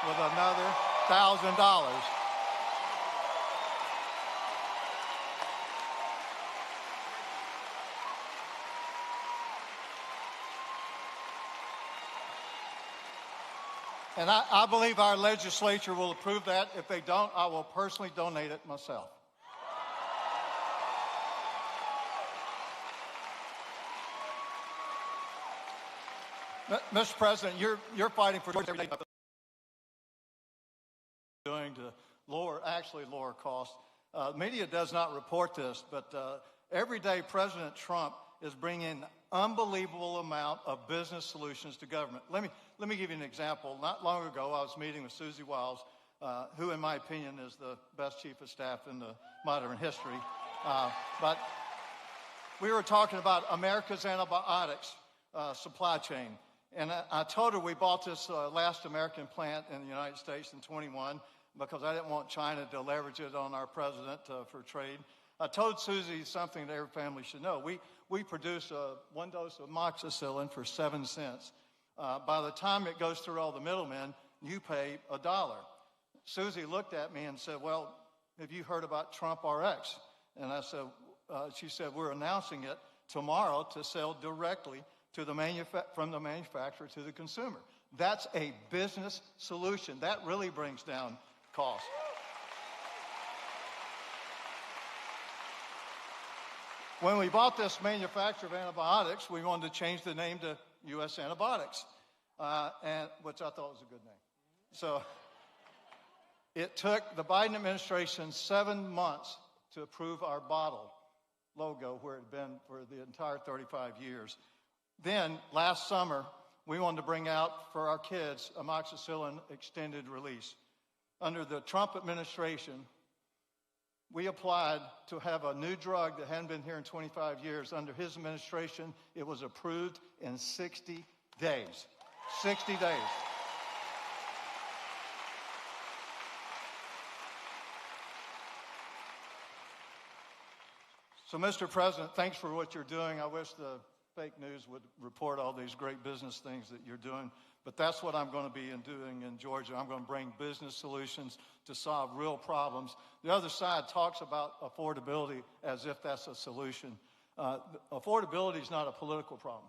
with another $1,000. And I believe our legislature will approve that. If they don't, I will personally donate it myself. Mr. President, you're fighting for Georgia every day. Doing to lower costs. Media does not report this, but Every day, President Trump is bringing unbelievable amount of business solutions to government. Let me give you an example. Not long ago, I was meeting with Susie Wiles, who, in my opinion, is the best chief of staff in the modern history. But we were talking about America's antibiotics supply chain. And I told her we bought this last American plant in the United States in 21 because I didn't want China to leverage it on our president for trade. I told Susie something that every family should know. We produce one dose of amoxicillin for 7 cents. By the time it goes through all the middlemen, you pay $1. Susie looked at me and said, well, have you heard about Trump RX? And I said, she said, we're announcing it tomorrow to sell directly to from the manufacturer to the consumer. That's a business solution. That really brings down costs. When we bought this manufacturer of antibiotics, we wanted to change the name to U.S. Antibiotics, which I thought was a good name. So it took the Biden administration 7 months to approve our bottle logo where it had been for the entire 35 years. Then, last summer, we wanted to bring out for our kids amoxicillin extended release. Under the Trump administration, we applied to have a new drug that hadn't been here in 25 years. Under his administration, it was approved in 60 days. 60 days. So, Mr. President, thanks for what you're doing. I wish the fake news would report all these great business things that you're doing. But that's what I'm going to be doing in Georgia. I'm going to bring business solutions to solve real problems. The other side talks about affordability as if that's a solution. Affordability is not a political problem.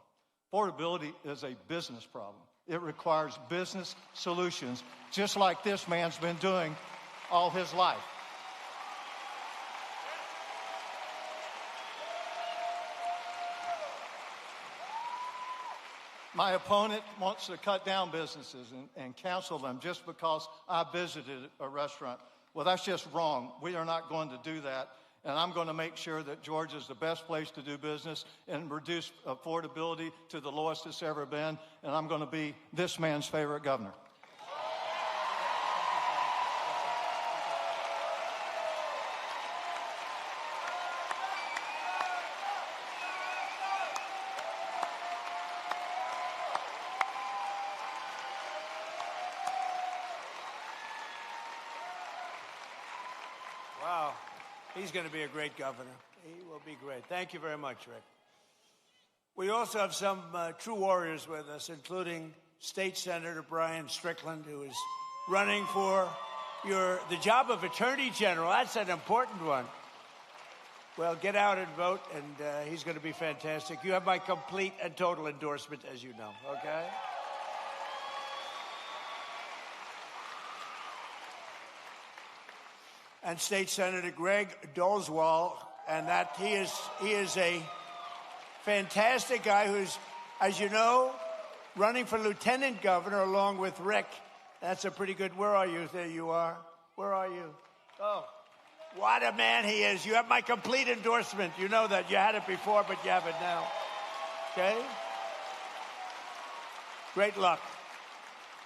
Affordability is a business problem. It requires business solutions, just like this man's been doing all his life. My opponent wants to cut down businesses and cancel them just because I visited a restaurant. Well, that's just wrong. We are not going to do that. And I'm going to make sure that Georgia is the best place to do business and reduce affordability to the lowest it's ever been. And I'm going to be this man's favorite governor. Wow. He's going to be a great governor. He will be great. Thank you very much, Rick. We also have some true warriors with us, including State Senator Brian Strickland, who is running for the job of Attorney General. That's an important one. Well, get out and vote, and he's going to be fantastic. You have my complete and total endorsement, as you know, okay? And State Senator Greg Dolzwall, and that he is a fantastic guy who's, as you know, running for lieutenant governor along with Rick. That's a pretty good. Where are you? There you are. Where are you? Oh, what a man he is. You have my complete endorsement. You know that. You had it before, but you have it now. Okay? Great luck.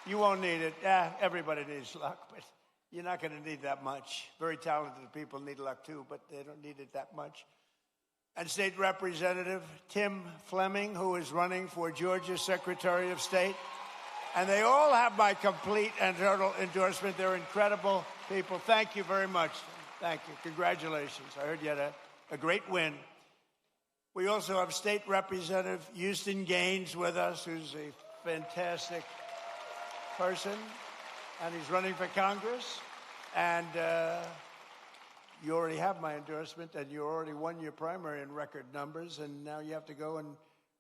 You won't need it. Yeah, everybody needs luck, but you're not going to need that much. Very talented people need luck too, but they don't need it that much. And State Representative Tim Fleming, who is running for Georgia Secretary of State. And they all have my complete and total endorsement. They're incredible people. Thank you very much. Thank you. Congratulations. I heard you had a great win. We also have State Representative Houston Gaines with us, who's a fantastic person. And he's running for Congress. And you already have my endorsement, and you already won your primary in record numbers, and now you have to go and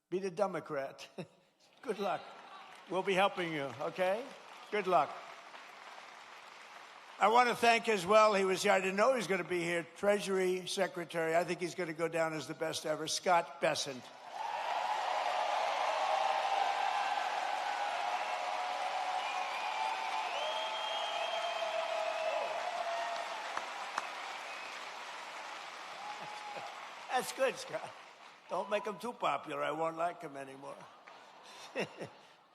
beat a Democrat. Good luck. We'll be helping you, okay? Good luck. I want to thank as well, he was here, I didn't know he was going to be here, Treasury Secretary, I think he's going to go down as the best ever, Scott Bessent. That's good, Scott. Don't make him too popular. I won't like him anymore.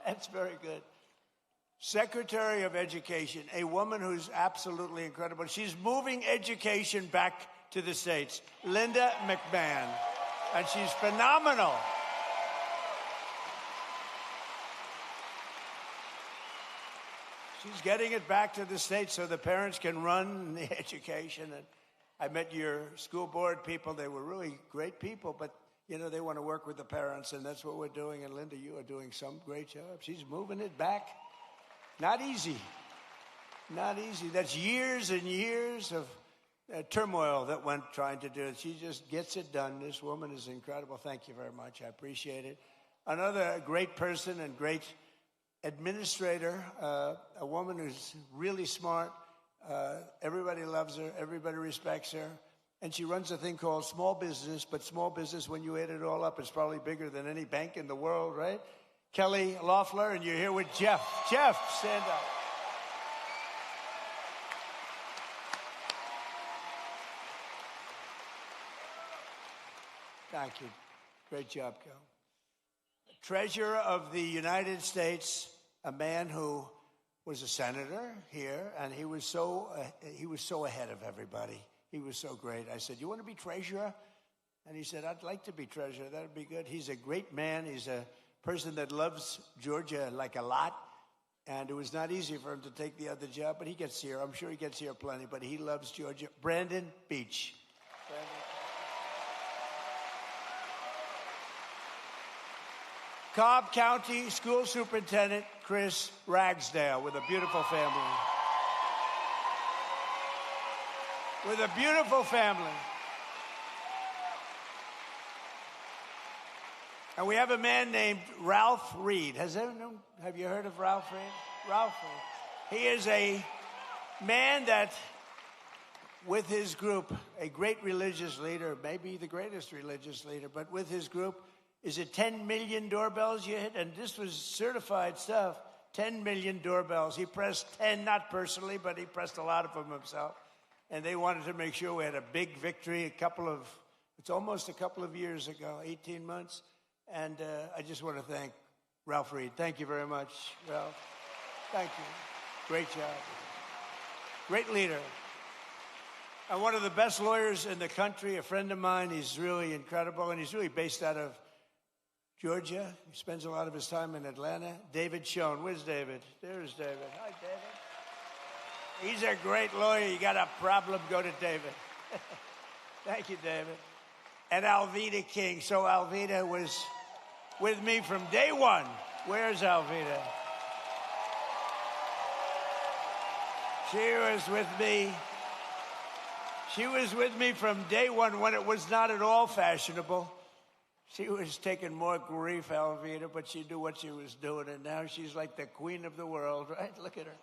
That's very good. Secretary of Education, a woman who's absolutely incredible. She's moving education back to the States, Linda McMahon, and she's phenomenal. She's getting it back to the States so the parents can run the education. And I met your school board people. They were really great people, but, you know, they want to work with the parents, and that's what we're doing. And, Linda, you are doing some great job. She's moving it back. Not easy. Not easy. That's years and years of turmoil that went trying to do it. She just gets it done. This woman is incredible. Thank you very much. I appreciate it. Another great person and great administrator, a woman who's really smart. Everybody loves her. Everybody respects her. And she runs a thing called small business, but small business, when you add it all up, is probably bigger than any bank in the world, right? Kelly Loeffler, and you're here with Jeff. Jeff, stand up. Thank you. Great job, Kel. Treasurer of the United States, a man who was a senator here, and he was so ahead of everybody. He was so great. I said, "You want to be treasurer?" And he said, "I'd like to be treasurer. That would be good." He's a great man. He's a person that loves Georgia like a lot. And it was not easy for him to take the other job, but he gets here. I'm sure he gets here plenty, but he loves Georgia. Brandon Beach. Brandon. Cobb County School Superintendent Chris Ragsdale with a beautiful family. With a beautiful family. And we have a man named Ralph Reed. Have you heard of Ralph Reed? Ralph Reed. He is a man that, with his group, a great religious leader, maybe the greatest religious leader, but with his group, is it 10 million doorbells you hit? And this was certified stuff. 10 million doorbells. He pressed 10, not personally, but he pressed a lot of them himself. And they wanted to make sure we had a big victory it's almost a couple of years ago, 18 months. And I just want to thank Ralph Reed. Thank you very much, Ralph. Thank you. Great job. Great leader. And one of the best lawyers in the country, a friend of mine. He's really incredible, and he's really based out of Georgia. He spends a lot of his time in Atlanta. David Schoen. Where's David? There's David. Hi, David. He's a great lawyer. You got a problem, go to David. Thank you, David. And Alveda King. So Alveda was with me from day one. Where's Alveda? She was with me. She was with me from day one when it was not at all fashionable. She was taking more grief, Alveda, but she knew what she was doing, and now she's like the queen of the world, right? Look at her.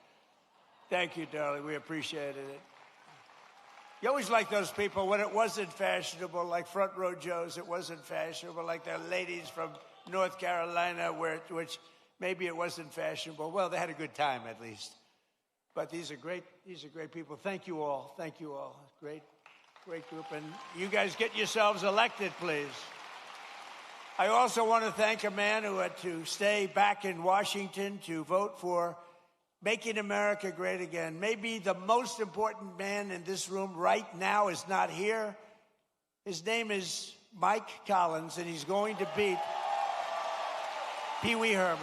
Thank you, darling. We appreciated it. You always like those people when it wasn't fashionable, like Front Row Joe's. It wasn't fashionable, like the ladies from North Carolina, which maybe it wasn't fashionable. Well, they had a good time at least. But these are great people. Thank you all. Thank you all. Great group. And you guys get yourselves elected, please. I also want to thank a man who had to stay back in Washington to vote for Making America Great Again. Maybe the most important man in this room right now is not here. His name is Mike Collins, and he's going to beat Pee Wee Herman.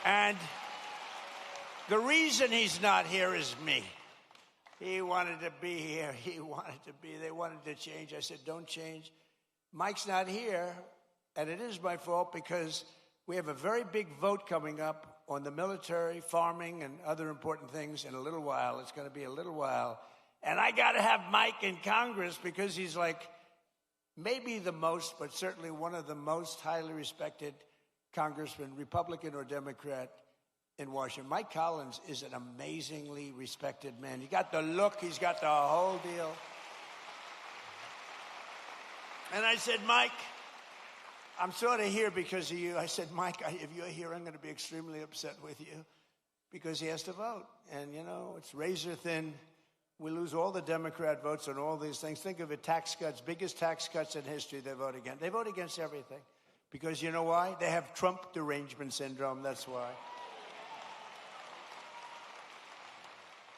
And the reason he's not here is me. He wanted to be here. They wanted to change. I said, don't change. Mike's not here, and it is my fault because we have a very big vote coming up on the military, farming, and other important things in a little while. It's going to be a little while. And I got to have Mike in Congress because he's like maybe the most, but certainly one of the most highly respected congressman, Republican or Democrat, in Washington. Mike Collins is an amazingly respected man. He got the look. He's got the whole deal. And I said, Mike, I'm sort of here because of you. I said, Mike, if you're here, I'm going to be extremely upset with you because he has to vote. And, you know, it's razor thin We lose all the Democrat votes on all these things. Think of it, tax cuts, biggest tax cuts in history they vote against. They vote against everything. Because you know why? They have Trump derangement syndrome, that's why.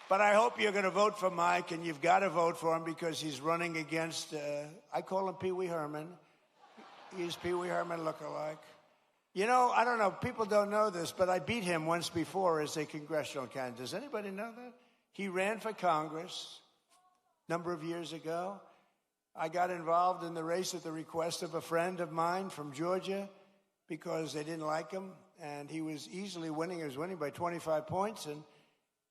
But I hope you're going to vote for Mike, and you've got to vote for him because he's running against, I call him Pee Wee Herman. He's Pee Wee Herman look-alike. You know, I don't know, people don't know this, but I beat him once before as a congressional candidate. Does anybody know that? He ran for Congress a number of years ago. I got involved in the race at the request of a friend of mine from Georgia because they didn't like him, and he was easily winning. He was winning by 25 points, and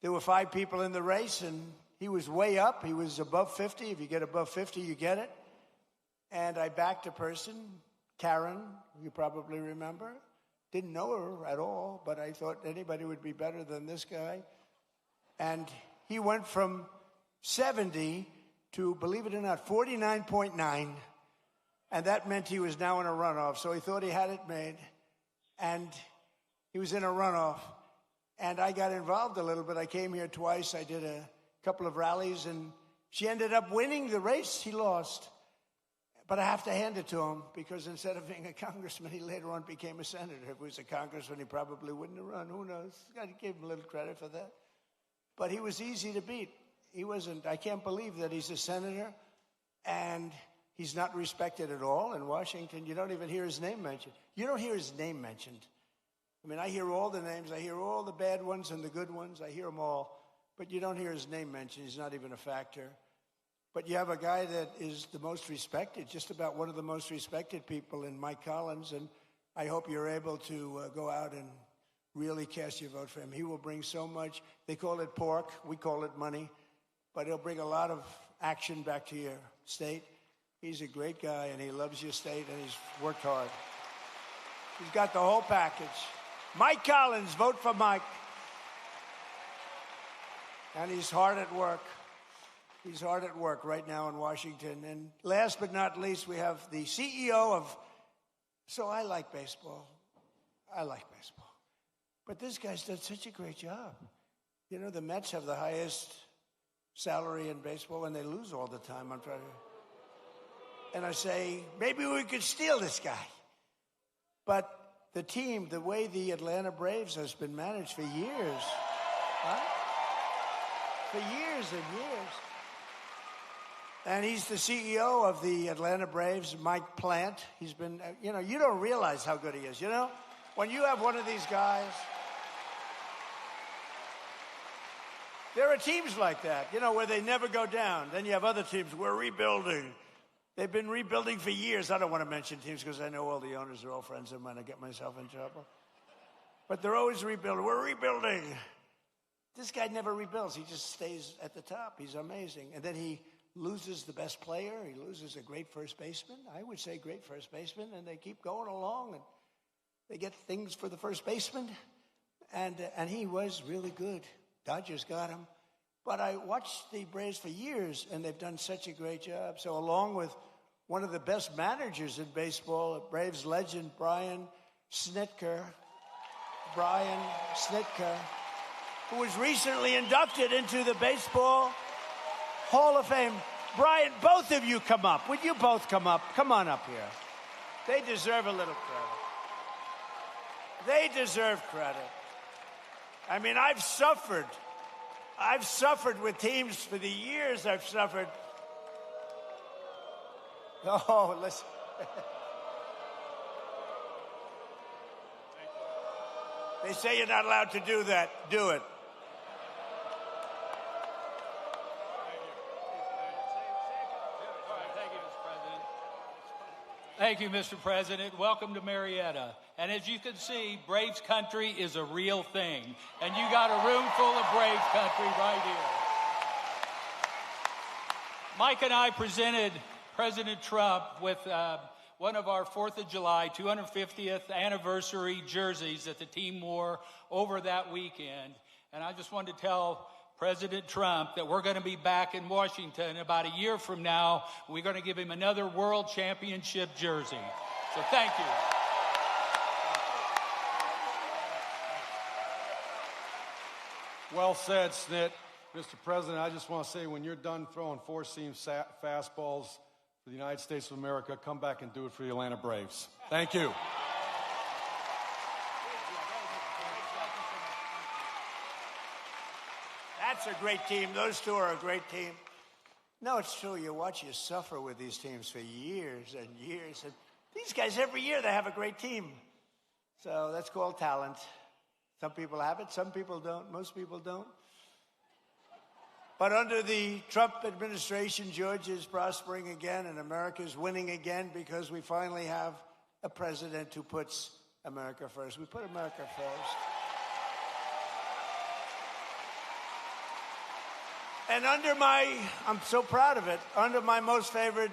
there were 5 people in the race, and he was way up. He was above 50. If you get above 50, you get it. And I backed a person, Karen, you probably remember. Didn't know her at all, but I thought anybody would be better than this guy. And he went from 70 to, believe it or not, 49.9. And that meant he was now in a runoff. So he thought he had it made. And he was in a runoff. And I got involved a little bit. I came here twice. I did a couple of rallies. And she ended up winning the race. He lost. But I have to hand it to him because instead of being a congressman, he later on became a senator. If he was a congressman, he probably wouldn't have run. Who knows? I gave him a little credit for that. But he was easy to beat. He wasn't. I can't believe that he's a senator and he's not respected at all in Washington. You don't even hear his name mentioned. You don't hear his name mentioned. I mean, I hear all the names. I hear all the bad ones and the good ones. I hear them all. But you don't hear his name mentioned. He's not even a factor. But you have a guy that is the most respected, just about one of the most respected people in Mike Collins. And I hope you're able to go out and really cast your vote for him. He will bring so much. They call it pork. We call it money. But he'll bring a lot of action back to your state. He's a great guy, and he loves your state, and he's worked hard. He's got the whole package. Mike Collins, vote for Mike. And he's hard at work. He's hard at work right now in Washington. And last but not least, we have the CEO of... So I like baseball. I like baseball. But this guy's done such a great job. You know, the Mets have the highest salary in baseball, and they lose all the time. I'm trying to... And I say, maybe we could steal this guy. But the team, the way the Atlanta Braves has been managed for years, huh? For years and years. And he's the CEO of the Atlanta Braves, Mike Plant. He's been, you know, you don't realize how good he is, you know? When you have one of these guys, there are teams like that, you know, where they never go down. Then you have other teams, we're rebuilding. They've been rebuilding for years. I don't want to mention teams because I know all the owners are all friends of mine. I get myself in trouble. But they're always rebuilding. We're rebuilding. This guy never rebuilds. He just stays at the top. He's amazing. And then he loses the best player. He loses a great first baseman. I would say great first baseman. And they keep going along. And they get things for the first baseman. And he was really good. Dodgers got him. But I watched the Braves for years, and they've done such a great job. So along with one of the best managers in baseball, Braves legend Brian Snitker, who was recently inducted into the Baseball Hall of Fame. Brian, both of you come up. Would you both come up? Come on up here. They deserve a little credit. They deserve credit. I mean, I've suffered with teams for the years I've suffered. Oh, listen. They say you're not allowed to do that. Do it. Thank you, Mr. President. Welcome to Marietta. And as you can see, Braves country is a real thing. And you got a room full of Braves country right here. Mike and I presented President Trump with one of our 4th of July 250th anniversary jerseys that the team wore over that weekend. And I just wanted to tell President Trump that we're going to be back in Washington about a year from now. We're going to give him another World Championship jersey. So thank you. Well said, Snit. Mr. President, I just want to say, when you're done throwing four-seam fastballs for the United States of America, come back and do it for the Atlanta Braves. Thank you. That's a great team. Those two are a great team. No, it's true. You watch you suffer with these teams for years and years. And these guys, every year, they have a great team. So that's called talent. Some people have it, some people don't, most people don't. But under the Trump administration, Georgia is prospering again and America's winning again because we finally have a president who puts America first. We put America first. And I'm so proud of it, under my most favored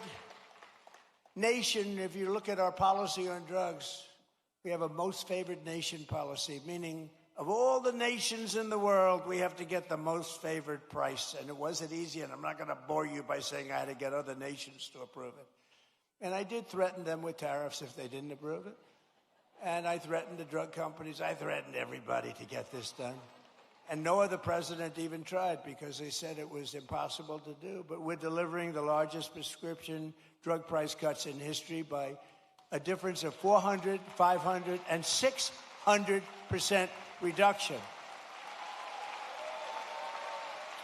nation, if you look at our policy on drugs, we have a most favored nation policy, meaning of all the nations in the world, we have to get the most favored price. And it wasn't easy, and I'm not going to bore you by saying I had to get other nations to approve it. And I did threaten them with tariffs if they didn't approve it. And I threatened the drug companies. I threatened everybody to get this done. And no other president even tried because they said it was impossible to do. But we're delivering the largest prescription drug price cuts in history by a difference of 400, 500, and 600% reduction.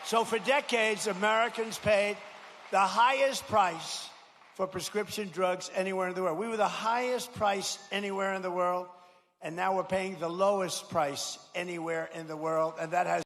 So for decades, Americans paid the highest price for prescription drugs anywhere in the world. We were the highest price anywhere in the world, and now we're paying the lowest price anywhere in the world, and that has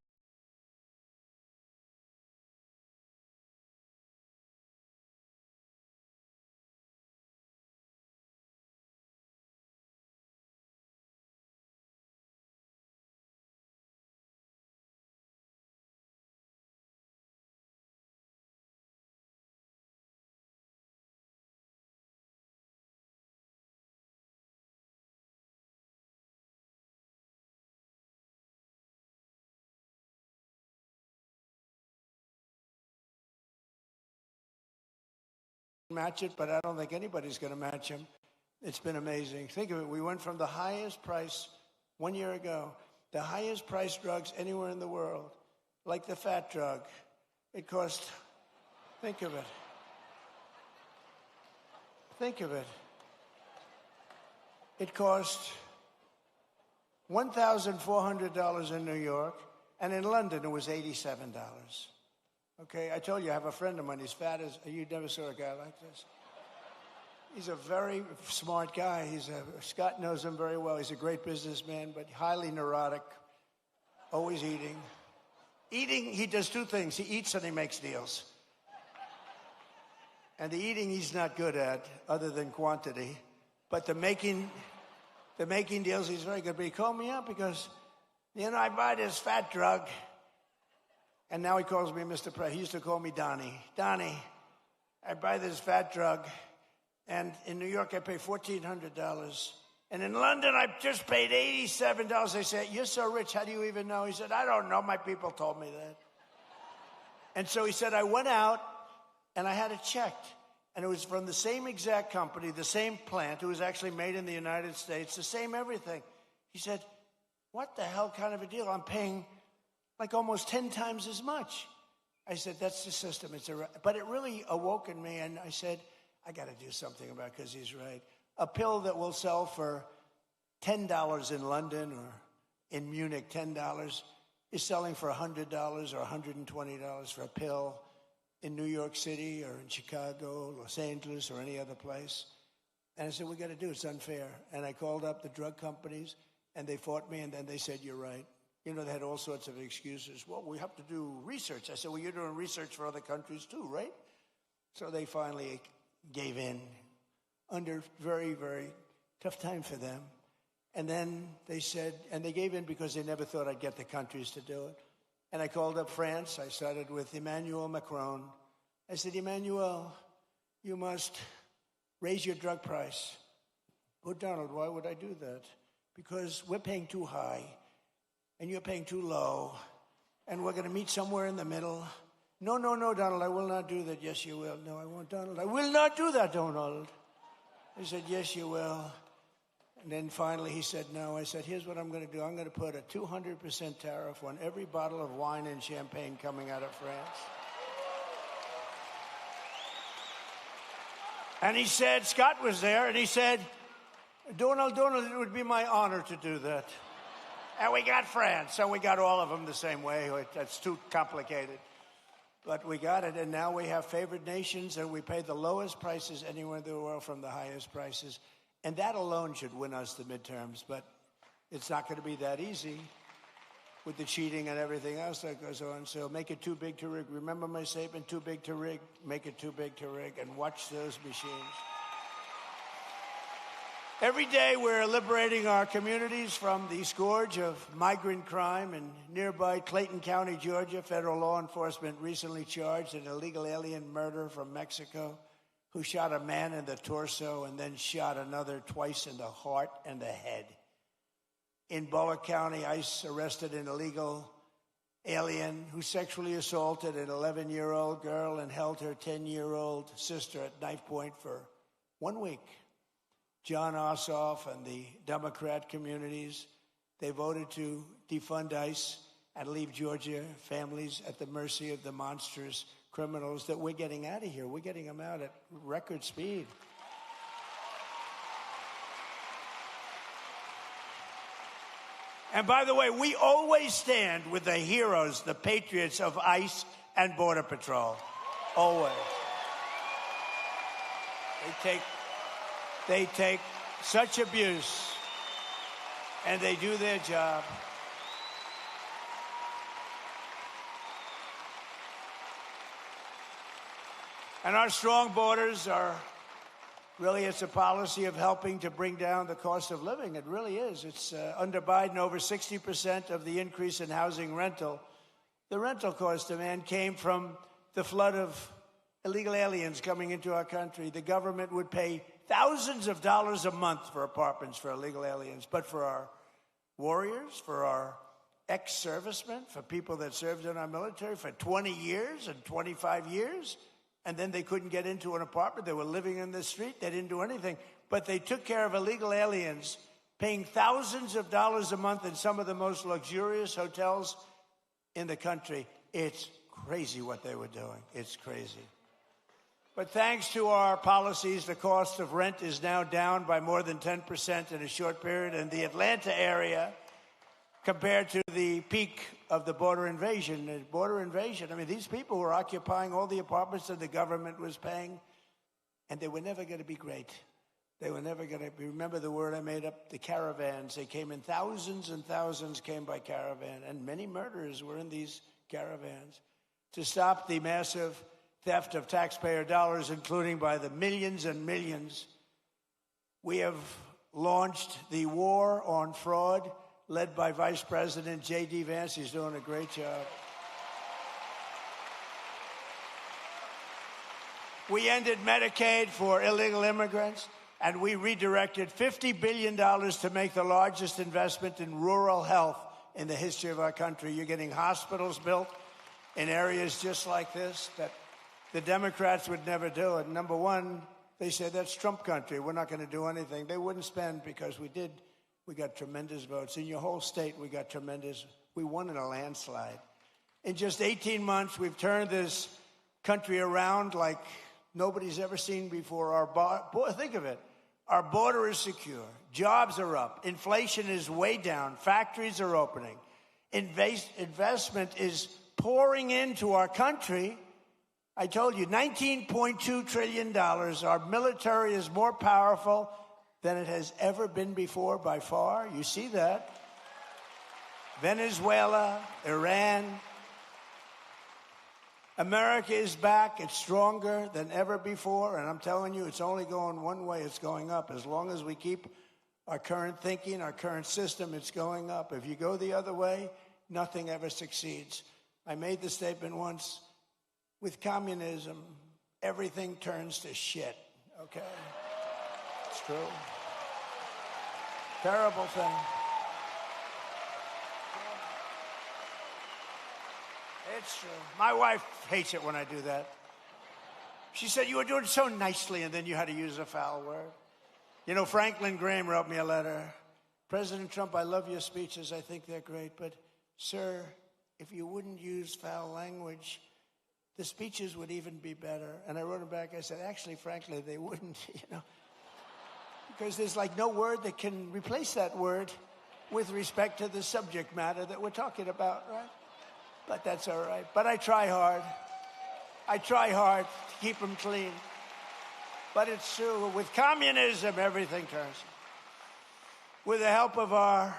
match it, but I don't think anybody's going to match him. It's been amazing. Think of it. We went from the highest price 1 year ago, the highest priced drugs anywhere in the world, like the fat drug. It cost, think of it. Think of it. It cost $1,400 in New York, and in London it was $87. Okay, I told you I have a friend of mine. He's fat as you never saw a guy like this. He's a very smart guy. Scott knows him very well. He's a great businessman, but highly neurotic, always eating. He does two things. He eats and he makes deals. And the eating he's not good at, other than quantity. But the making deals, he's very good. But he called me up because, I buy this fat drug. And now he calls me Mr. President. He used to call me Donnie. Donnie, I buy this fat drug, and in New York I pay $1,400. And in London I just paid $87. They said, you're so rich, how do you even know? He said, I don't know, my people told me that. And so he said, I went out and I had it checked. And it was from the same exact company, the same plant. It was actually made in the United States, the same everything. He said, what the hell kind of a deal? I'm paying like almost 10 times as much. I said, that's the system. But it really awoke in me, and I said, I got to do something about it because he's right. A pill that will sell for $10 in London or in Munich, $10, is selling for $100 or $120 for a pill in New York City or in Chicago, Los Angeles, or any other place. And I said, we got to do it. It's unfair. And I called up the drug companies, and they fought me, and then they said, you're right. They had all sorts of excuses. Well, we have to do research. I said, well, you're doing research for other countries too, right? So they finally gave in under very, very tough time for them. And then they said, and they gave in because they never thought I'd get the countries to do it. And I called up France. I started with Emmanuel Macron. I said, Emmanuel, you must raise your drug price. Oh, Donald, why would I do that? Because we're paying too high. And you're paying too low, and we're going to meet somewhere in the middle. No, Donald, I will not do that. Yes, you will. No, I won't, Donald. I will not do that, Donald. I said, yes, you will. And then finally he said no. I said, here's what I'm going to do. I'm going to put a 200% tariff on every bottle of wine and champagne coming out of France. And he said, Scott was there, and he said, Donald, it would be my honor to do that. And we got France, so we got all of them the same way. That's too complicated. But we got it, and now we have favored nations, and we pay the lowest prices anywhere in the world from the highest prices. And that alone should win us the midterms, but it's not going to be that easy with the cheating and everything else that goes on. So make it too big to rig. Remember my statement, too big to rig? Make it too big to rig, and watch those machines. Every day we're liberating our communities from the scourge of migrant crime. In nearby Clayton County, Georgia, federal law enforcement recently charged an illegal alien murderer from Mexico who shot a man in the torso and then shot another twice in the heart and the head. In Boa County, ICE arrested an illegal alien who sexually assaulted an 11-year-old girl and held her 10-year-old sister at knife point for 1 week. John Ossoff and the Democrat communities, they voted to defund ICE and leave Georgia families at the mercy of the monstrous criminals that we're getting out of here. We're getting them out at record speed. And by the way, we always stand with the heroes, the patriots of ICE and Border Patrol. Always. They take such abuse, and they do their job. And our strong borders are really, it's a policy of helping to bring down the cost of living. It really is. It's under Biden, over 60% of the increase in housing rental. The rental cost demand came from the flood of illegal aliens coming into our country. The government would pay thousands of dollars a month for apartments for illegal aliens. But for our warriors, for our ex-servicemen, for people that served in our military for 20 years and 25 years, and then they couldn't get into an apartment. They were living in the street. They didn't do anything. But they took care of illegal aliens, paying thousands of dollars a month in some of the most luxurious hotels in the country. It's crazy what they were doing. It's crazy. But thanks to our policies, the cost of rent is now down by more than 10% in a short period. In the Atlanta area, compared to the peak of the border invasion. I mean, these people were occupying all the apartments that the government was paying, and they were never going to be great. They were never going to be, remember the word I made up, the caravans. They came in thousands and thousands came by caravan, and many murderers were in these caravans. To stop the massive theft of taxpayer dollars, including by the millions and millions, we have launched the war on fraud, led by Vice President J.D. Vance. He's doing a great job. We ended Medicaid for illegal immigrants, and we redirected $50 billion to make the largest investment in rural health in the history of our country. You're getting hospitals built in areas just like this that the Democrats would never do it. Number one, they said that's Trump country. We're not going to do anything. They wouldn't spend because we did. We got tremendous votes. In your whole state, we got tremendous. We won in a landslide. In just 18 months, we've turned this country around like nobody's ever seen before. Think of it. Our border is secure. Jobs are up. Inflation is way down. Factories are opening. Investment is pouring into our country. I told you, $19.2 trillion. Our military is more powerful than it has ever been before by far. You see that. Venezuela, Iran. America is back. It's stronger than ever before. And I'm telling you, it's only going one way. It's going up. As long as we keep our current thinking, our current system, it's going up. If you go the other way, nothing ever succeeds. I made the statement once, with communism, everything turns to shit, okay? It's true. Terrible thing. It's true. My wife hates it when I do that. She said, you were doing so nicely, and then you had to use a foul word. You know, Franklin Graham wrote me a letter. President Trump, I love your speeches. I think they're great. But, sir, if you wouldn't use foul language, the speeches would even be better. And I wrote him back. I said, actually, frankly, they wouldn't, because there's like no word that can replace that word with respect to the subject matter that we're talking about, right? But that's all right. But I try hard. I try hard to keep them clean. But it's true. With communism, everything turns. With the help of our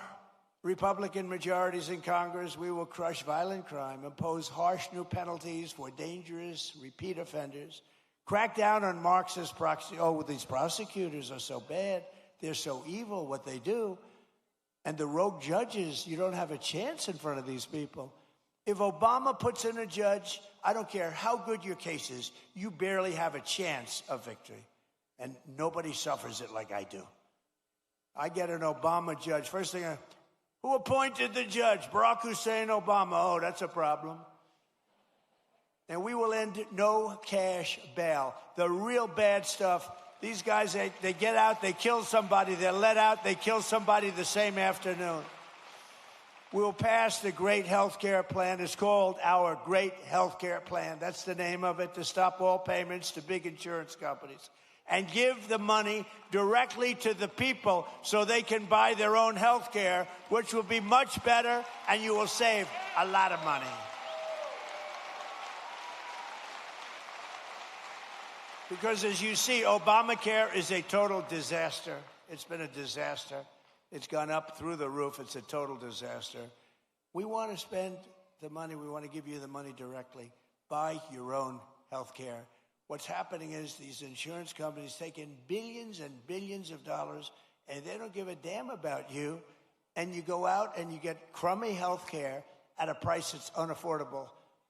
Republican majorities in Congress, we will crush violent crime, impose harsh new penalties for dangerous repeat offenders, crack down on Marxist proxy. Oh, these prosecutors are so bad. They're so evil, what they do. And the rogue judges, you don't have a chance in front of these people. If Obama puts in a judge, I don't care how good your case is, you barely have a chance of victory. And nobody suffers it like I do. I get an Obama judge. First thing, who appointed the judge? Barack Hussein Obama. Oh, that's a problem. And we will end no cash bail. The real bad stuff, these guys, they get out, they kill somebody, they're let out, they kill somebody the same afternoon. We'll pass the Great Health Care Plan. It's called our Great Health Care Plan. That's the name of it, to stop all payments to big insurance companies and give the money directly to the people so they can buy their own health care, which will be much better, and you will save a lot of money. Because as you see, Obamacare is a total disaster. It's been a disaster. It's gone up through the roof. It's a total disaster. We want to spend the money. We want to give you the money directly. Buy your own health care. What's happening is these insurance companies take in billions and billions of dollars, and they don't give a damn about you. And you go out and you get crummy health care at a price that's unaffordable.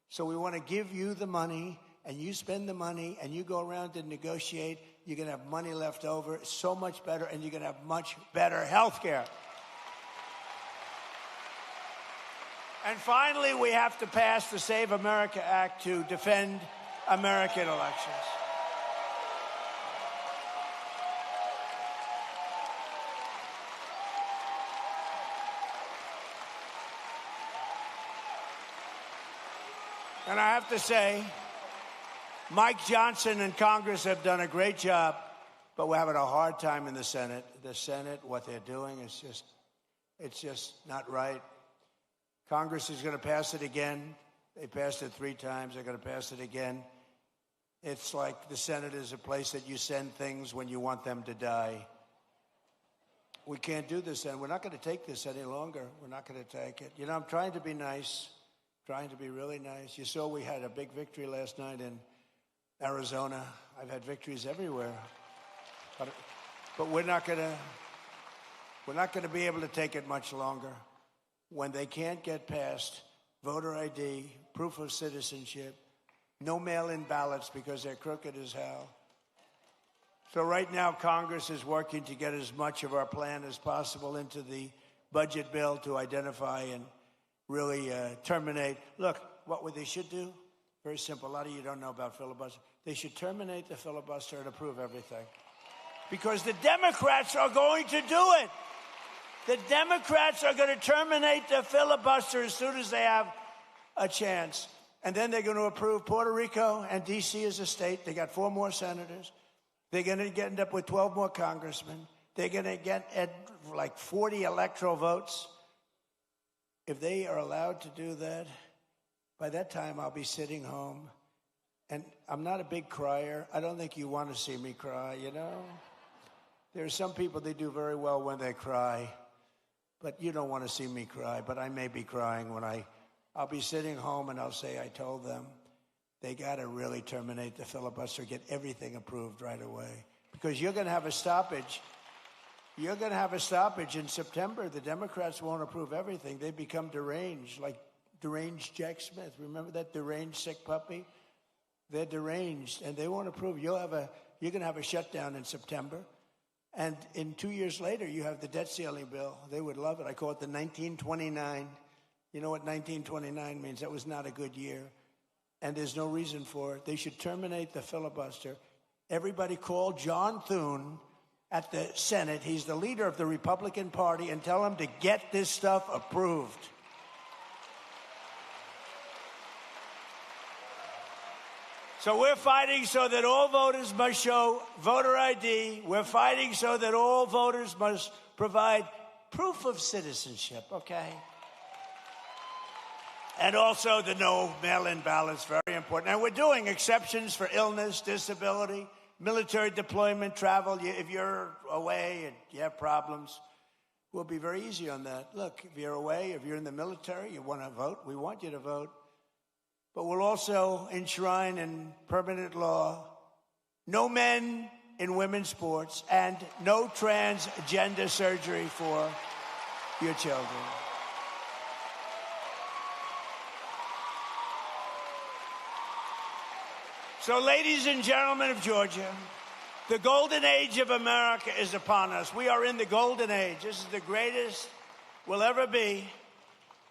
So we want to give you the money, and you spend the money, and you go around and negotiate. You're going to have money left over. It's so much better, and you're going to have much better health care. And finally, we have to pass the Save America Act to defend American elections. And I have to say, Mike Johnson and Congress have done a great job, but we're having a hard time in the Senate. The Senate, what they're doing is it's just not right. Congress is going to pass it again. They passed it 3 times. They're going to pass it again. It's like the Senate is a place that you send things when you want them to die. We can't do this, and we're not going to take this any longer. We're not going to take it. You know, I'm trying to be nice, trying to be really nice. You saw we had a big victory last night in Arizona. I've had victories everywhere. But we're not going to be able to take it much longer. When they can't get past voter ID, proof of citizenship, no mail-in ballots because they're crooked as hell. So right now, Congress is working to get as much of our plan as possible into the budget bill to identify and really terminate. Look, what they should do, very simple. A lot of you don't know about filibuster. They should terminate the filibuster and approve everything. Because the Democrats are going to do it. The Democrats are going to terminate the filibuster as soon as they have a chance. And then they're going to approve Puerto Rico and D.C. as a state. They got 4 more senators. They're going to end up with 12 more congressmen. They're going to get like 40 electoral votes. If they are allowed to do that, by that time I'll be sitting home. And I'm not a big crier. I don't think you want to see me cry, you know? There are some people, they do very well when they cry. But you don't want to see me cry. But I may be crying when I'll be sitting home and I'll say I told them. They got to really terminate the filibuster, get everything approved right away. Because you're going to have a stoppage. You're going to have a stoppage in September. The Democrats won't approve everything. They become deranged, like deranged Jack Smith. Remember that deranged sick puppy? They're deranged, and they won't approve. You're going to have a shutdown in September. And in 2 years later, you have the debt ceiling bill. They would love it. I call it the 1929. You know what 1929 means? That was not a good year. And there's no reason for it. They should terminate the filibuster. Everybody call John Thune at the Senate. He's the leader of the Republican Party, and tell him to get this stuff approved. So we're fighting so that all voters must show voter ID. We're fighting so that all voters must provide proof of citizenship, okay? And also the no mail-in ballots, very important. And we're doing exceptions for illness, disability, military deployment, travel. If you're away and you have problems, we'll be very easy on that. Look, if you're away, if you're in the military, you want to vote, we want you to vote. But we'll also enshrine in permanent law no men in women's sports and no transgender surgery for your children. So, ladies and gentlemen of Georgia, the golden age of America is upon us. We are in the golden age. This is the greatest we'll ever be.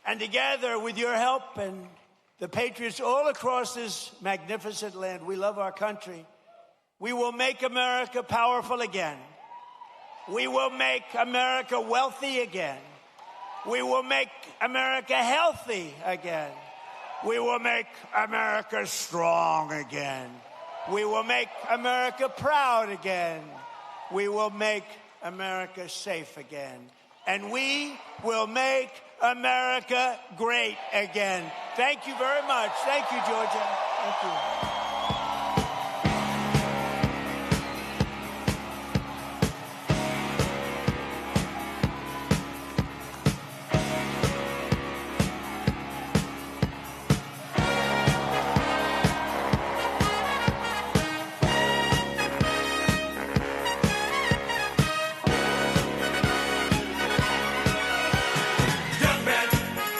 And together, with your help and the patriots all across this magnificent land, we love our country. We will make America powerful again. We will make America wealthy again. We will make America healthy again. We will make America strong again. We will make America proud again. We will make America safe again. And we will make America great again. Thank you very much. Thank you, Georgia. Thank you.